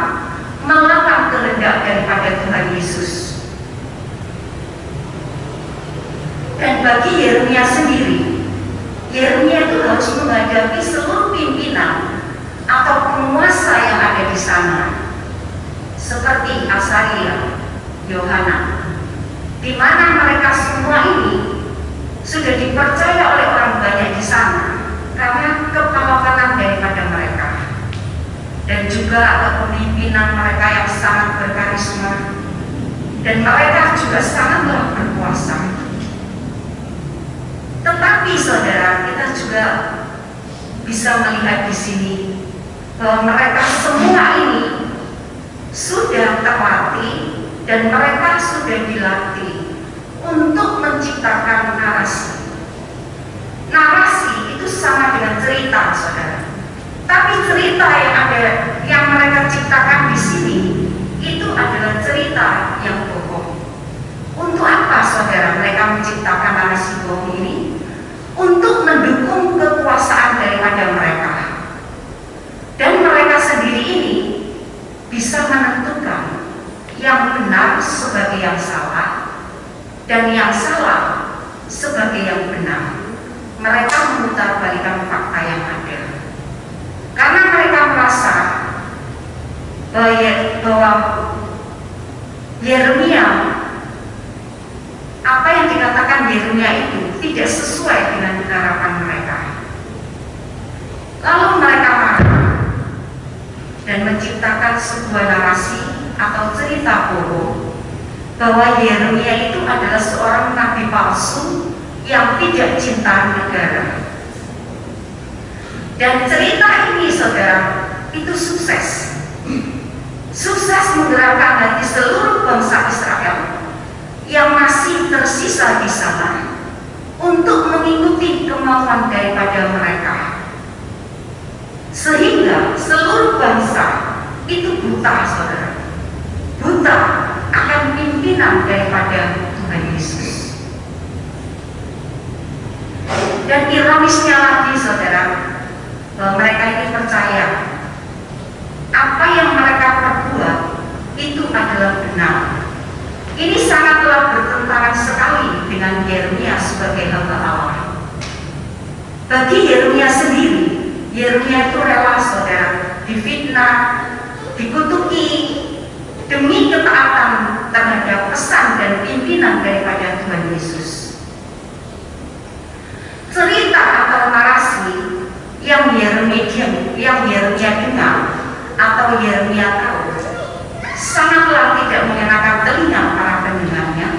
melawan kehendak daripada Tuhan Yesus. Dan bagi Yeremia sendiri, Yeremia itu harus menghadapi seluruh pimpinan atau penguasa yang ada di sana, seperti Asaria, Yohanan, di mana mereka semua ini sudah dipercaya oleh orang banyak di sana karena kepahlawanan daripada mereka, dan juga kepemimpinan mereka yang sangat berkarisma, dan mereka juga sangatlah berkuasa. Tetapi saudara, kita juga bisa melihat di sini bahwa mereka semua ini sudah terlatih dan mereka sudah dilatih untuk menciptakan narasi. Narasi itu sama dengan cerita, saudara. Tapi cerita yang mereka ciptakan di sini itu adalah cerita yang bohong. Untuk apa, saudara, mereka menciptakan narasi bohong ini? Untuk mendukung kekuasaan daripada mereka. Dan mereka sendiri ini bisa menentukan yang benar sebagai yang salah dan yang salah sebagai yang benar. Mereka memutarbalikkan fakta yang ada. Karena bahwa Yeremia, apa yang dikatakan Yeremia itu tidak sesuai dengan harapan mereka. Lalu mereka marah dan menciptakan sebuah narasi atau cerita bohong bahwa Yeremia itu adalah seorang nabi palsu yang tidak cinta negara. Dan cerita ini, saudara, itu sukses menggerakkan hati seluruh bangsa Israel yang masih tersisa di sana untuk mengikuti kemauan daripada mereka, sehingga seluruh bangsa itu buta, saudara, buta akan pimpinan daripada Tuhan Yesus. Dan ironisnya lagi, saudara, bahwa mereka ini percaya apa yang mereka perbuat itu adalah benar. Ini sangatlah bertentangan sekali dengan Yeremia sebagai hamba Allah. Bagi Yeremia sendiri, Yeremia itu rela, saudara, difitnah, dikutuki demi ketaatan terhadap pesan dan pimpinan daripada Tuhan Yesus. Cerita atau narasi yang Yeremia dengar atau Yeremia tahu sangatlah tidak mengenakan telinga para pendengarnya,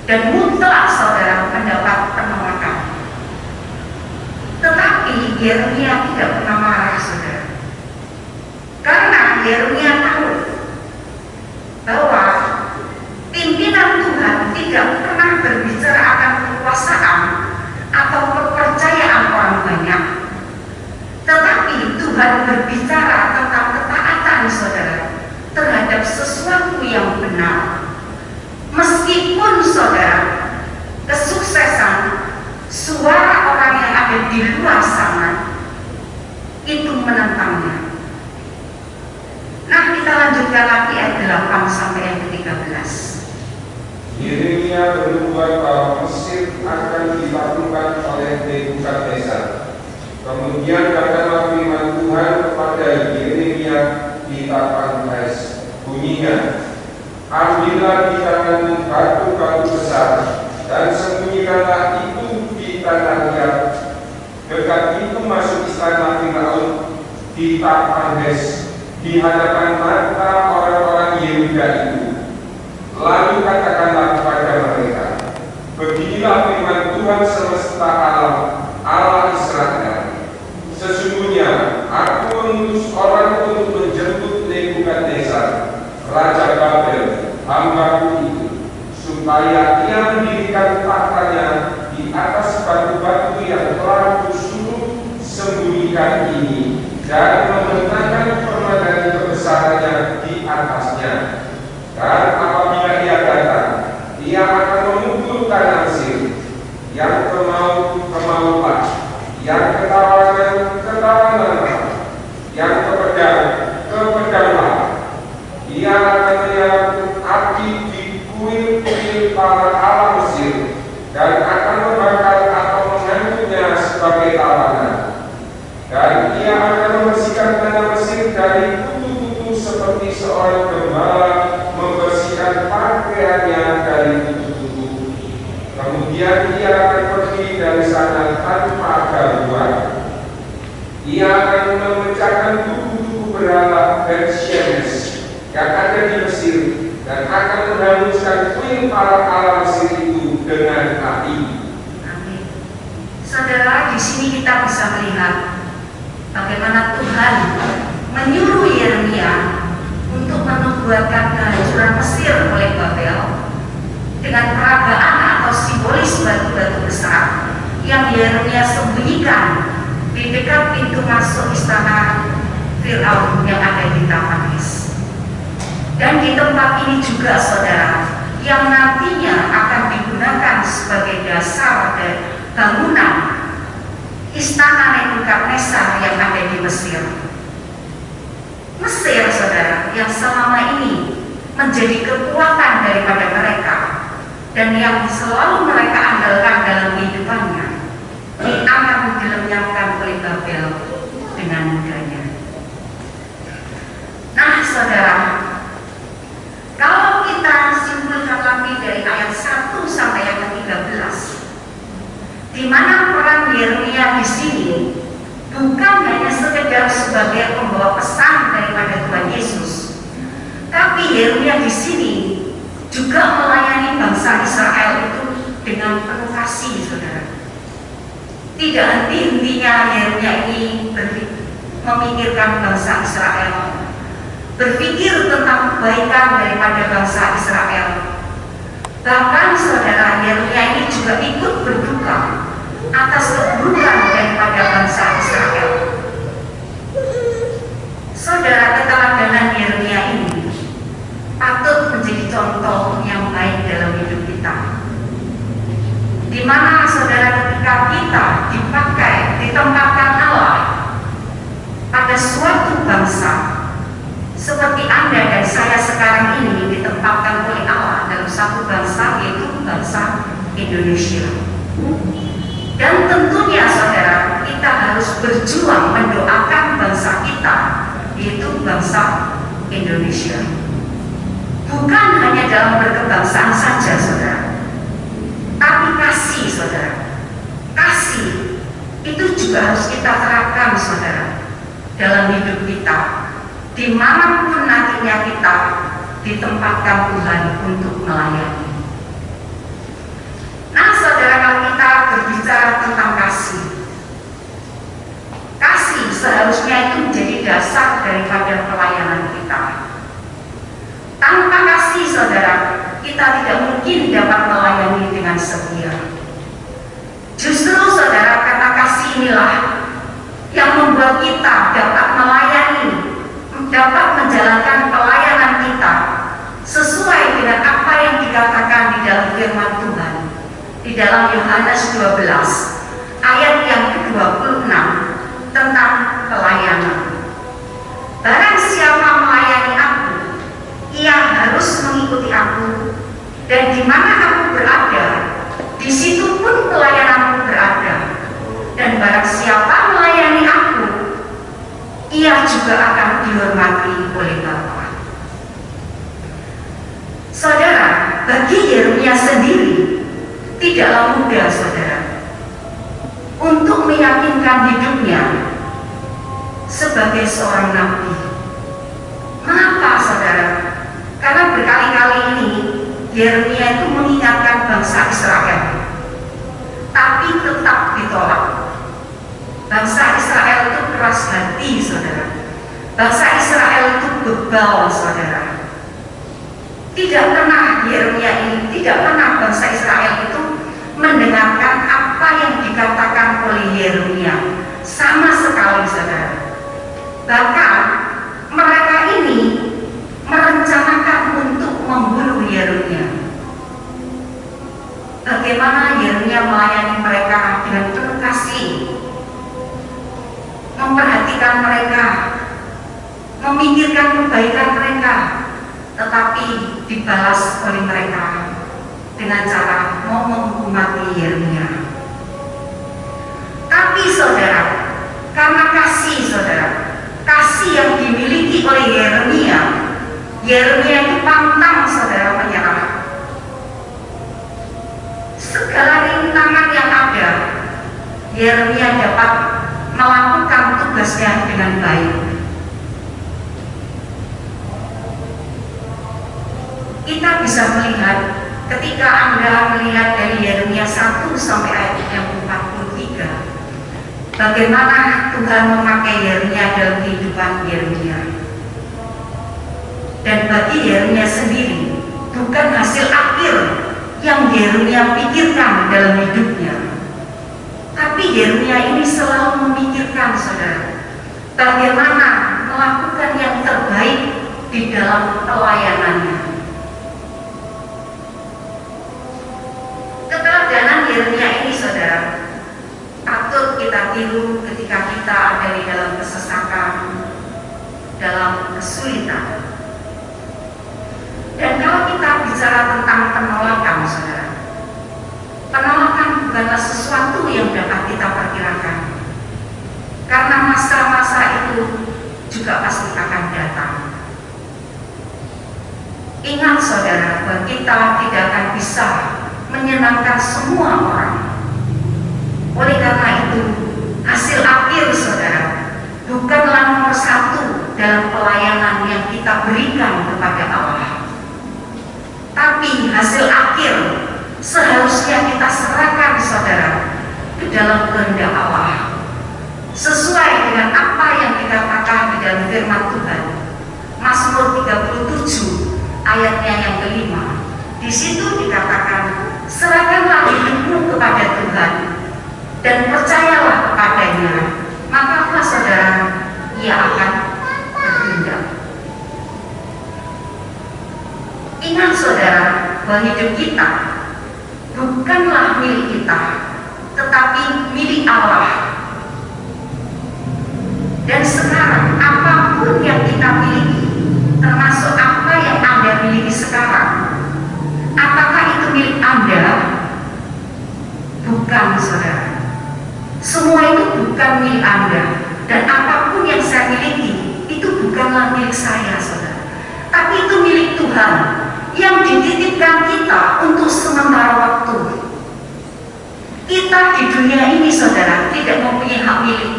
dan mutlak, saudara, mendapat penolakan. Tetapi Yeremia tidak pernah marah, saudara, karena Yeremia tahu bahwa pimpinan Tuhan tidak pernah berbicara akan kekuasaan atau kepercayaan orang banyak, tetapi Tuhan berbicara tentang ketaatan, saudara, terhadap sesuatu yang benar. Meskipun, saudara, kesuksesan suara orang yang ada di luar sana itu menentangnya. Nah, kita lanjutkan lagi ayat 8 sampai ayat 13. Yeremia bernubuat bahwa Mesir akan ditaklukkan oleh Nebukadnezar. Kemudian katakanlah firman Tuhan kepada Yeremia di Tapanhes, bunyinya, ambillah di tanganmu batu-batu besar dan sembunyikanlah itu di tanah liat. Dekat itu masuk istana Firaun di Tapanhes, di hadapan mata orang-orang Yehuda itu. Lalu katakanlah kepada mereka, beginilah firman Tuhan semesta alam, Allah Israel. Sesungguhnya aku mengutus orang untuk menjemput Nebukadnezar, Raja Babel, hambaku itu, supaya ia mendirikan tahtanya di atas batu-batu yang telah kusuruh sembunyikan ini, dan membentangkan permadani kebesarannya di atasnya. Dan apabila ia datang, ia akan memukul kanan Mesir, yang kemauan, yang ketawanan, yang kepedanglah. Ia akan menyalakan api di kuil-kuil para ala Mesir, dan akan membakar atau mengangkutnya sebagai tawanan. Dan ia akan membersihkan tanah Mesir dari kutu-kutu seperti seorang gembala membersihkan pakaiannya dari kutu-kutu. Kemudian ia akan pergi dari sana tanpa gangguan. Ia akan memecahkan tubuh-tubuh berhala Beth-Shemesh yang ada di Mesir, dan akan menghanguskan kuil para ala Mesir itu dengan api. Amin. Saudara, di sini kita bisa melihat bagaimana Tuhan menyuruh Yeremia untuk menubuatkan kehancuran Mesir oleh Babel dengan peragaan atau simbolis batu-batu besar yang Yeremia sembunyikan di dekat pintu masuk istana Firaun yang ada di Tapanhes. Dan di tempat ini juga, saudara, yang nantinya akan digunakan sebagai dasar dari bangunan istana Nebukadnezar yang ada di Mesir. Mesir, saudara, yang selama ini menjadi kekuatan daripada mereka dan yang selalu mereka andalkan dalam kehidupannya, akan dilenyapkan oleh Babel dengan mudahnya. Nah, saudara, di mana peran Yeremia di sini bukan hanya sekedar sebagai pembawa pesan daripada Tuhan Yesus, tapi Yeremia di sini juga melayani bangsa Israel itu dengan penuh kasih, saudara. Tidak henti-hentinya Yeremia ini memikirkan bangsa Israel, berpikir tentang kebaikan daripada bangsa Israel. Bahkan saudara, Yeremia ini juga ikut berduka atas keburukan daripada bangsa Israel. Saudara, keteladanan Yeremia ini patut menjadi contoh yang baik dalam hidup kita, di mana saudara, ketika kita ditempatkan Allah pada suatu bangsa, seperti Anda dan saya sekarang ini ditempatkan oleh Allah dalam satu bangsa, yaitu bangsa Indonesia. Dan tentunya saudara, kita harus berjuang mendoakan bangsa kita, yaitu bangsa Indonesia. Bukan hanya dalam berkebangsaan saja, saudara, tapi kasih, saudara. Kasih itu juga harus kita terapkan, saudara, dalam hidup kita, dimanapun nantinya kita ditempatkan Tuhan untuk melayani. Nah saudara, kalau kita berbicara tentang kasih, kasih seharusnya itu menjadi dasar daripada pelayanan kita. Tanpa kasih, saudara, kita tidak mungkin dapat melayani dengan setia. Justru saudara, karena kasih inilah yang membuat kita dapat melayani, dapat menjalankan pelayanan kita sesuai dengan apa yang dikatakan di dalam firman Tuhan, di dalam Yohanes 12 ayat yang ke-26 tentang pelayanan. Barang siapa melayani aku, ia harus mengikuti aku, dan di mana aku berada, di situ pun pelayananku berada. Dan barang siapa melayani aku, ia juga akan dihormati oleh Bapa. Saudara, bagi Yeremia sendiri tidaklah mudah, saudara, untuk meyakinkan hidupnya sebagai seorang nabi. Mengapa, saudara? Karena berkali-kali ini Yeremia itu mengingatkan bangsa Israel, tapi tetap ditolak. Bangsa Israel itu keras hati, saudara. Bangsa Israel itu bebal, saudara. Tidak pernah Yeremia ini, tidak pernah bangsa Israel itu mendengarkan apa yang dikatakan oleh Yeremia sama sekali, saudara. Bahkan mereka ini merencanakan untuk membunuh Yeremia. Bagaimana Yeremia melayani mereka dengan penuh kasih, memperhatikan mereka, memikirkan kebaikan mereka, tetapi dibalas oleh mereka dengan cara mau menghukumi Yeremia. Tapi saudara, karena kasih, saudara, kasih yang dimiliki oleh Yeremia itu pantang, saudara, menyerah. Segala rintangan yang ada, Yeremia dapat melakukan tugasnya dengan baik. Kita bisa melihat ketika Anda melihat dari Yeremia 1 sampai ayat yang 43, bagaimana Tuhan memakai Yeremia dalam kehidupan Yeremia. Dan bagi Yeremia sendiri, bukan hasil akhir yang Yeremia pikirkan dalam hidupnya, tapi Yeremia ini selalu memikirkan, saudara, bagaimana melakukan yang terbaik di dalam pelayanannya. Keteladanan Yeremia ini, saudara, patut kita tiru ketika kita ada di dalam kesesakan, dalam kesulitan. Dan kalau kita bicara tentang penolakan, saudara, penolakan bukanlah sesuatu yang dapat kita perkirakan, karena masa-masa itu juga pasti akan datang. Ingat, saudara, bahwa kita tidak akan bisa menyenangkan semua orang. hasil akhir seharusnya kita serahkan saudara ke dalam kehendak Allah, sesuai dengan apa yang dikatakan di dalam firman Tuhan. Mazmur 37 ayatnya yang kelima. Di situ dikatakan, serahkanlah hidupmu kepada Tuhan dan percayalah kepadanya, maka apa saudara, Ia akan bertindak. Ingat saudara, bahwa hidup kita bukanlah milik kita, tetapi milik Allah. Dan sekarang apapun yang kita miliki, termasuk apa yang Anda miliki sekarang, apakah itu milik Anda? Bukan saudara. Semua itu bukan milik Anda. Dan apapun yang saya miliki, itu bukanlah milik saya saudara, tapi itu milik Tuhan yang dititipkan kita untuk sementara waktu. Kita di dunia ini saudara tidak mempunyai hak milik,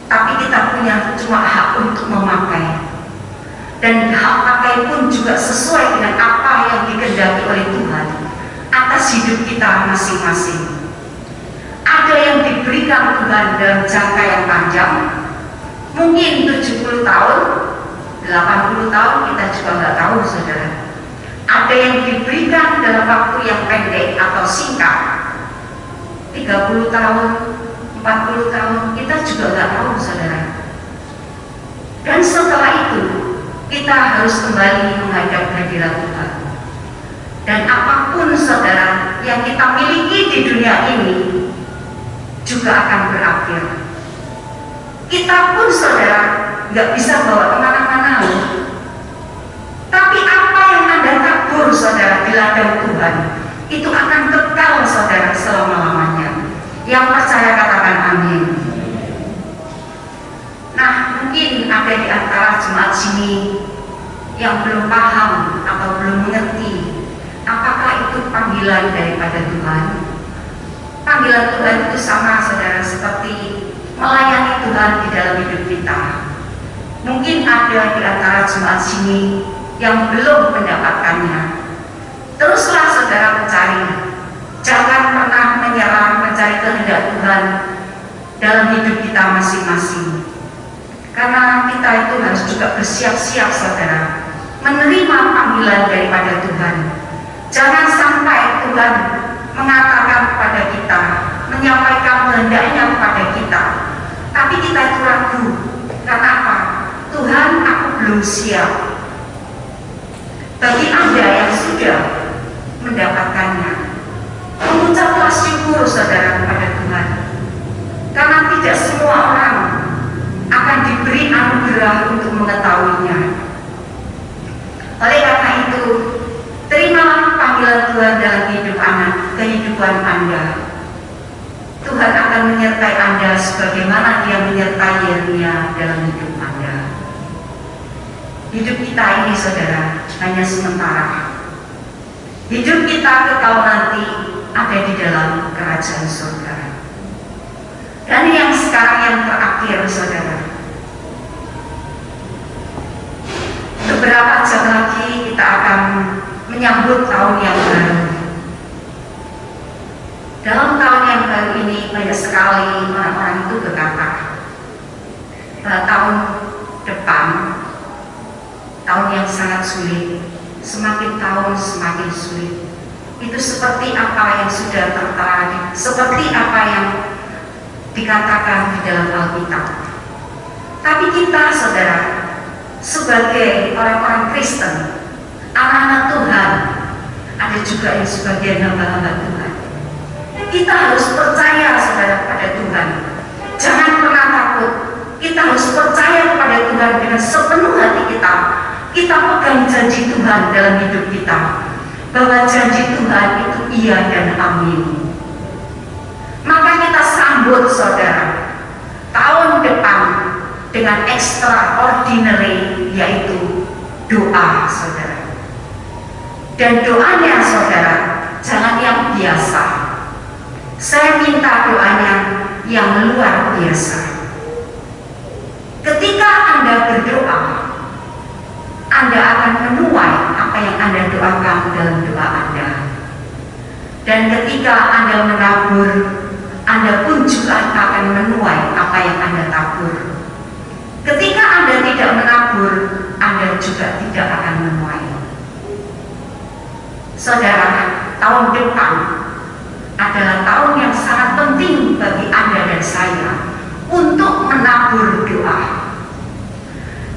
tapi kita punya cuma hak untuk memakai. Dan hak pakai pun juga sesuai dengan apa yang dikehendaki oleh Tuhan atas hidup kita masing-masing. Ada yang diberikan Tuhan dalam jangka yang panjang, mungkin 70 tahun, 80 tahun, kita juga nggak tahu saudara. Ada yang diberikan dalam waktu yang pendek atau singkat, 30 tahun, 40 tahun, kita juga nggak tahu saudara. Dan setelah itu kita harus kembali menghadap hadirat Tuhan. Dan apapun saudara yang kita miliki di dunia ini juga akan berakhir. Kita pun saudara nggak bisa bawa kemana-mana, tapi apa yang Anda tabur saudara di ladang Tuhan itu akan kekal saudara selama-lamanya. Yang percaya katakan amin. Nah, mungkin ada di antara jemaat sini yang belum paham atau belum mengerti apakah itu panggilan daripada Tuhan. Panggilan Tuhan itu sama saudara seperti melayani Tuhan di dalam hidup kita. Mungkin ada di antara jemaat sini yang belum mendapatkannya. Teruslah saudara mencari. Jangan pernah menyerah mencari kehendak Tuhan dalam hidup kita masing-masing. Karena kita itu harus juga bersiap-siap saudara menerima panggilan daripada Tuhan. Jangan sampai Tuhan mengatakan kepada kita, menyampaikan kehendaknya kepada kita, tapi kita itu ragu. Karena apa? Tuhan, aku belum siap. Bagi Anda yang sudah mendapatkannya, mengucaplah syukur saudara kepada Tuhan. Karena tidak semua orang akan diberi anugerah untuk mengetahuinya. Oleh karena itu, terimalah panggilan Tuhan dalam kehidupan Anda. Tuhan akan menyertai Anda sebagaimana Dia menyertai Yeremia dalam hidup Anda. Hidup kita ini saudara hanya sementara. Hidup kita kekal nanti ada di dalam kerajaan surga. Dan yang sekarang yang terakhir saudara, beberapa jam lagi kita akan menyambut tahun yang baru. Dalam tahun yang baru ini banyak sekali orang-orang itu berkata bahwa tahun depan, tahun yang sangat sulit, semakin tahun semakin sulit. Itu seperti apa yang sudah tertera, seperti apa yang dikatakan di dalam Alkitab. Tapi kita saudara, sebagai orang-orang Kristen, anak-anak Tuhan, ada juga yang sebagian hamba-hamba Tuhan, kita harus percaya saudara pada Tuhan. Jangan pernah takut. Kita harus percaya kepada Tuhan dengan sepenuh hati kita. Kita pegang janji Tuhan dalam hidup kita, bahwa janji Tuhan itu iya dan amin. Maka kita sambut saudara tahun depan dengan extraordinary, yaitu doa saudara. Dan doanya saudara jangan yang biasa. Saya minta doanya yang luar biasa. Ketika Anda berdoa, Anda akan menuai apa yang Anda doakan dalam doa Anda. ketika Anda menabur, Anda pun juga akan menuai apa yang Anda tabur. Ketika Anda tidak menabur, Anda juga tidak akan menuai. Saudara, tahun depan adalah tahun yang sangat penting bagi Anda dan saya untuk menabur doa.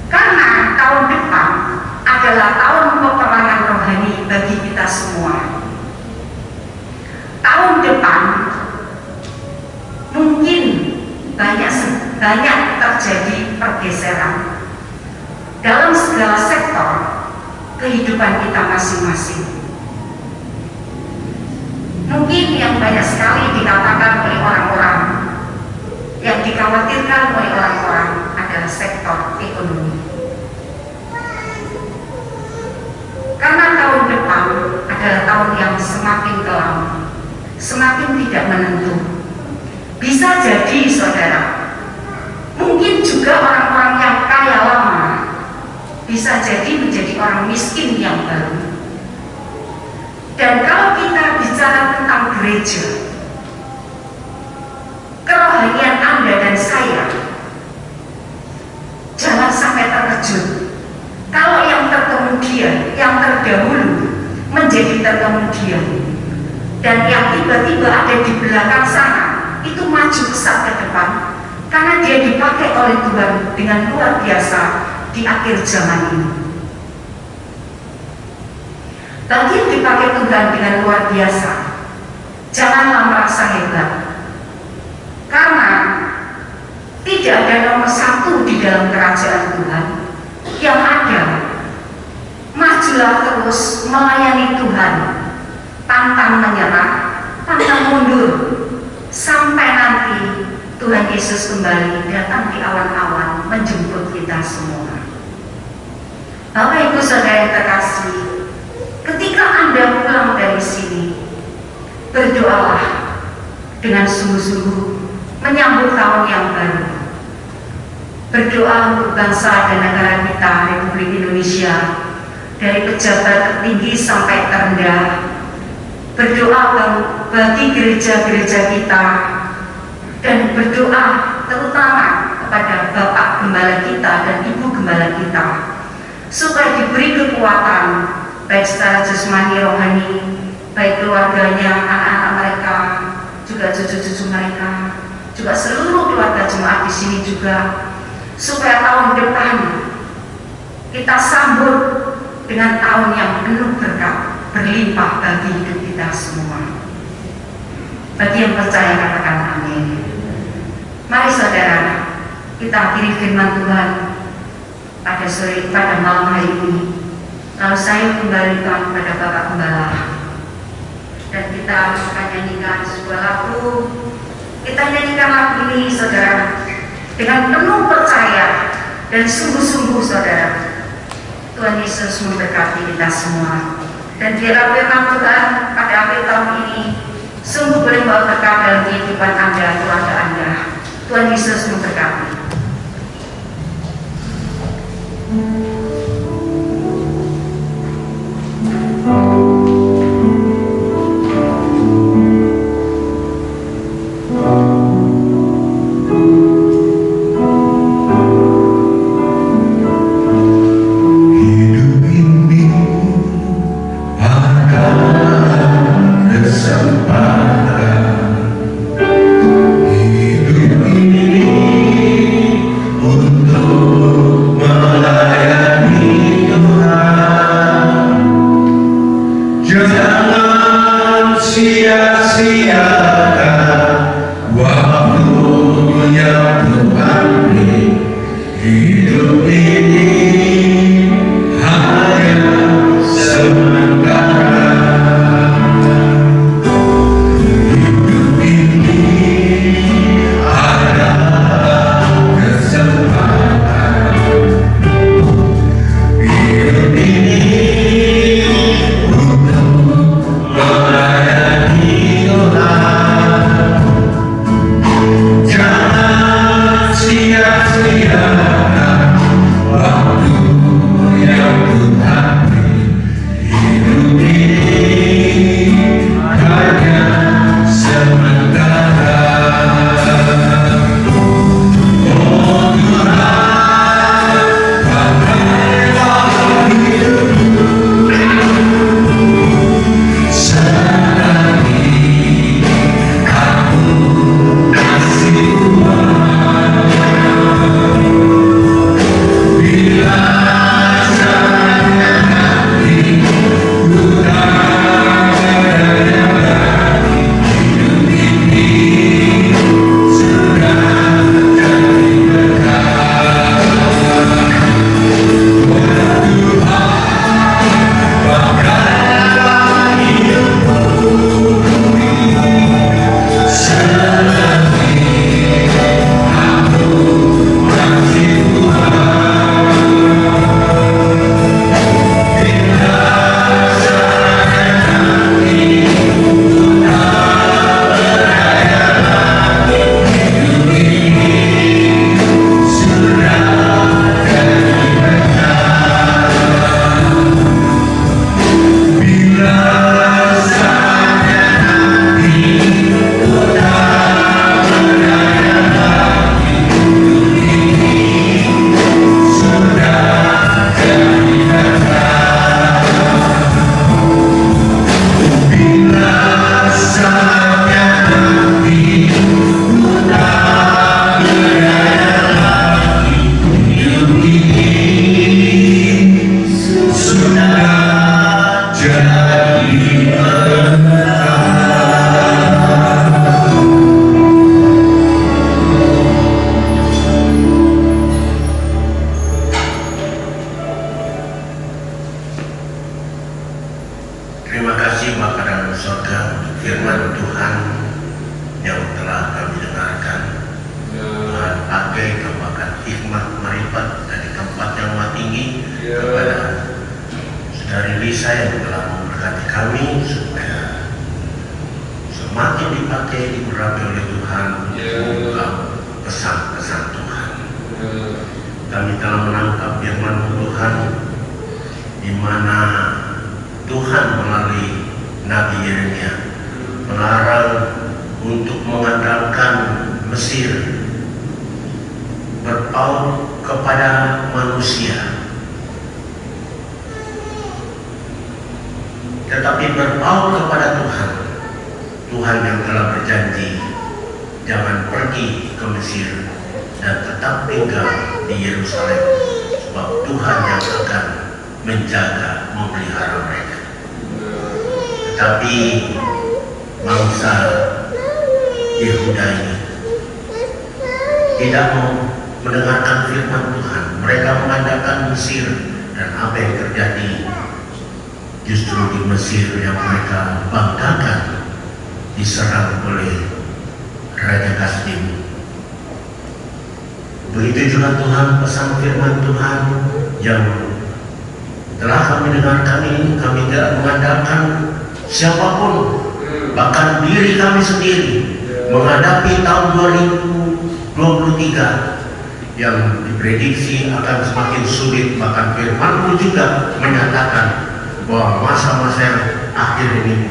Karena tahun depan adalah tahun peperangan rohani bagi kita semua. Tahun depan mungkin banyak terjadi pergeseran dalam segala sektor kehidupan kita masing-masing. Mungkin yang banyak sekali dikatakan oleh orang-orang, yang dikhawatirkan oleh orang-orang adalah sektor ekonomi. Karena tahun depan adalah tahun yang semakin kelam, semakin tidak menentu. Bisa jadi, saudara, mungkin juga orang-orang yang kaya lama bisa jadi menjadi orang miskin yang baru. Dan kalau kita bicara tentang gereja, kerohanian Anda dan saya, jangan sampai terkejut kalau yang terkemudian, yang terdahulu menjadi terkemudian, dan yang tiba-tiba ada di belakang sana itu maju pesat ke depan, karena dia dipakai oleh Tuhan dengan luar biasa di akhir zaman ini. Bagi yang dipakai Tuhan dengan luar biasa, janganlah merasa hebat, karena tidak ada nomor satu di dalam kerajaan Tuhan. Yang ada, majulah terus melayani Tuhan, pantang menyerah, pantang mundur, sampai nanti Tuhan Yesus kembali datang di awan-awan menjemput kita semua. Bapak Ibu Saudara yang terkasih, ketika Anda pulang dari sini, berdoalah dengan sungguh-sungguh menyambut tahun yang baru. Berdoa untuk bangsa dan negara kita, Republik Indonesia, dari pejabat tertinggi sampai terendah. Berdoa bagi gereja-gereja kita, dan berdoa terutama kepada Bapak Gembala kita dan Ibu Gembala kita, supaya diberi kekuatan baik secara jasmani rohani, baik keluarganya, anak-anak mereka, juga cucu-cucu mereka, juga seluruh keluarga jemaat di sini juga, supaya tahun depan kita sambut dengan tahun yang penuh berkah, berlimpah bagi hidup kita semua. Bagi yang percaya katakan amin. Mari saudara, kita akhiri firman Tuhan pada malam hari ini. Lalu saya kembalikan kepada Bapak Gembala, dan kita akan nyanyikan sebuah lagu. Kita nyanyikan lagu ini, saudara, dengan penuh percaya dan sungguh-sungguh, saudara. Tuhan Yesus memberkati kita semua, dan biarlah firman Tuhan pada akhir tahun ini sungguh boleh membawa berkat dalam kehidupan Anda, keluarga Anda. Tuhan Yesus memberkati. Hidup ini Tuhan untuk pesan-pesan Tuhan. Kami telah menangkap firman Tuhan di mana Tuhan melalui Nabi Yeremia melarang untuk mengandalkan Mesir, berpaut kepada manusia, tetapi berpaut kepada Tuhan. Tuhan yang telah berjanji jangan pergi ke Mesir dan tetap tinggal di Yerusalem, sebab Tuhan yang akan menjaga, memelihara mereka. Tetapi bangsa Yehuda ini tidak mau mendengarkan firman Tuhan. Mereka mengandalkan Mesir, dan apa yang terjadi justru di Mesir yang mereka banggakan diserang oleh Raja Kasdim. Begitu juga Tuhan, pesan firman Tuhan yang telah kami dengarkan ini, kami tidak mengandalkan siapapun, bahkan diri kami sendiri, menghadapi tahun 2023 yang diprediksi akan semakin sulit. Bahkan firman juga menyatakan bahwa masa-masa yang akhir ini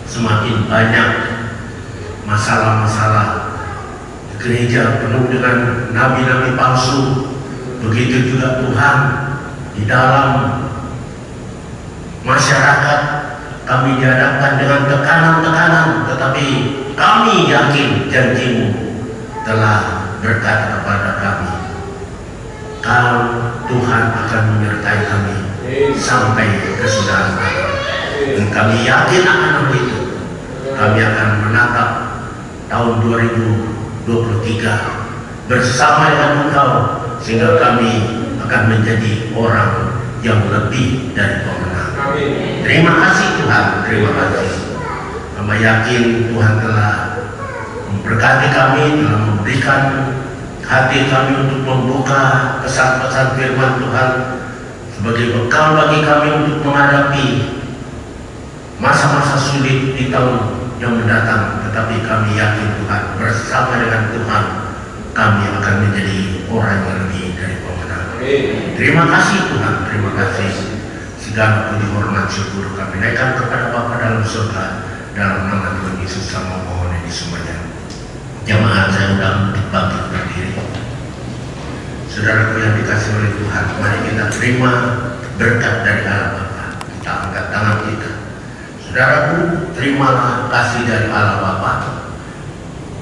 semakin banyak masalah-masalah. Gereja penuh dengan nabi-nabi palsu. Begitu juga Tuhan di dalam masyarakat kami dihadapkan dengan tekanan-tekanan, tetapi kami yakin janji-Mu telah berkata kepada kami, kalau Tuhan akan menyertai kami sampai kesudahan akhir. Dan kami yakin akan hal itu. Kami akan menatap tahun 2023 bersama dengan Engkau, sehingga kami akan menjadi orang yang lebih dari pemenang. Terima kasih Tuhan, terima kasih. Kami yakin Tuhan telah memberkati kami, telah memberikan hati kami untuk membuka pesan-pesan firman Tuhan sebagai bekal bagi kami untuk menghadapi masa-masa sulit di tahun yang mendatang. Tetapi kami yakin Tuhan, bersama dengan Tuhan kami akan menjadi orang yang lebih dari pemenang. Terima kasih Tuhan, terima kasih. Segala puji hormat syukur kami naikkan kepada Bapa dalam surga, dalam nama Tuhan Yesus sama mohon ini semuanya. Jemaat saya undang untuk bangkit berdiri. Saudaraku yang dikasih oleh Tuhan, mari kita terima berkat dari Allah Bapa. Kita angkat tangan kita. Saudaraku, terimalah kasih dari Allah Bapa,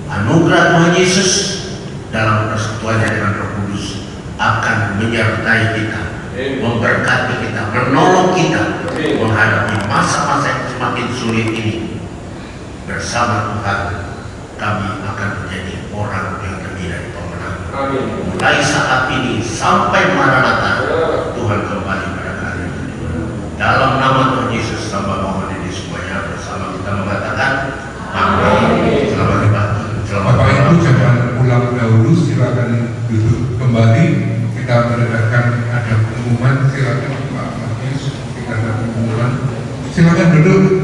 anugerah Tuhan Yesus dalam persekutuannya dengan Roh Kudus akan menyertai kita, memberkati kita, menolong kita menghadapi masa-masa yang semakin sulit ini. Bersama Tuhan kami akan menjadi orang yang lebih dari pemenang. Mulai saat ini sampai Maranatha, Tuhan kembali pada kali ini. Dalam nama Tuhan Yesus sembah mohon ini semuanya bersama kita mengatakan amin. Selamat dibantu. Bapak Ibu jangan pulang dahulu, silakan duduk kembali. Kita mendengarkan ada pengumuman, silakan Pak Matius, kita ada pengumuman. Silakan duduk.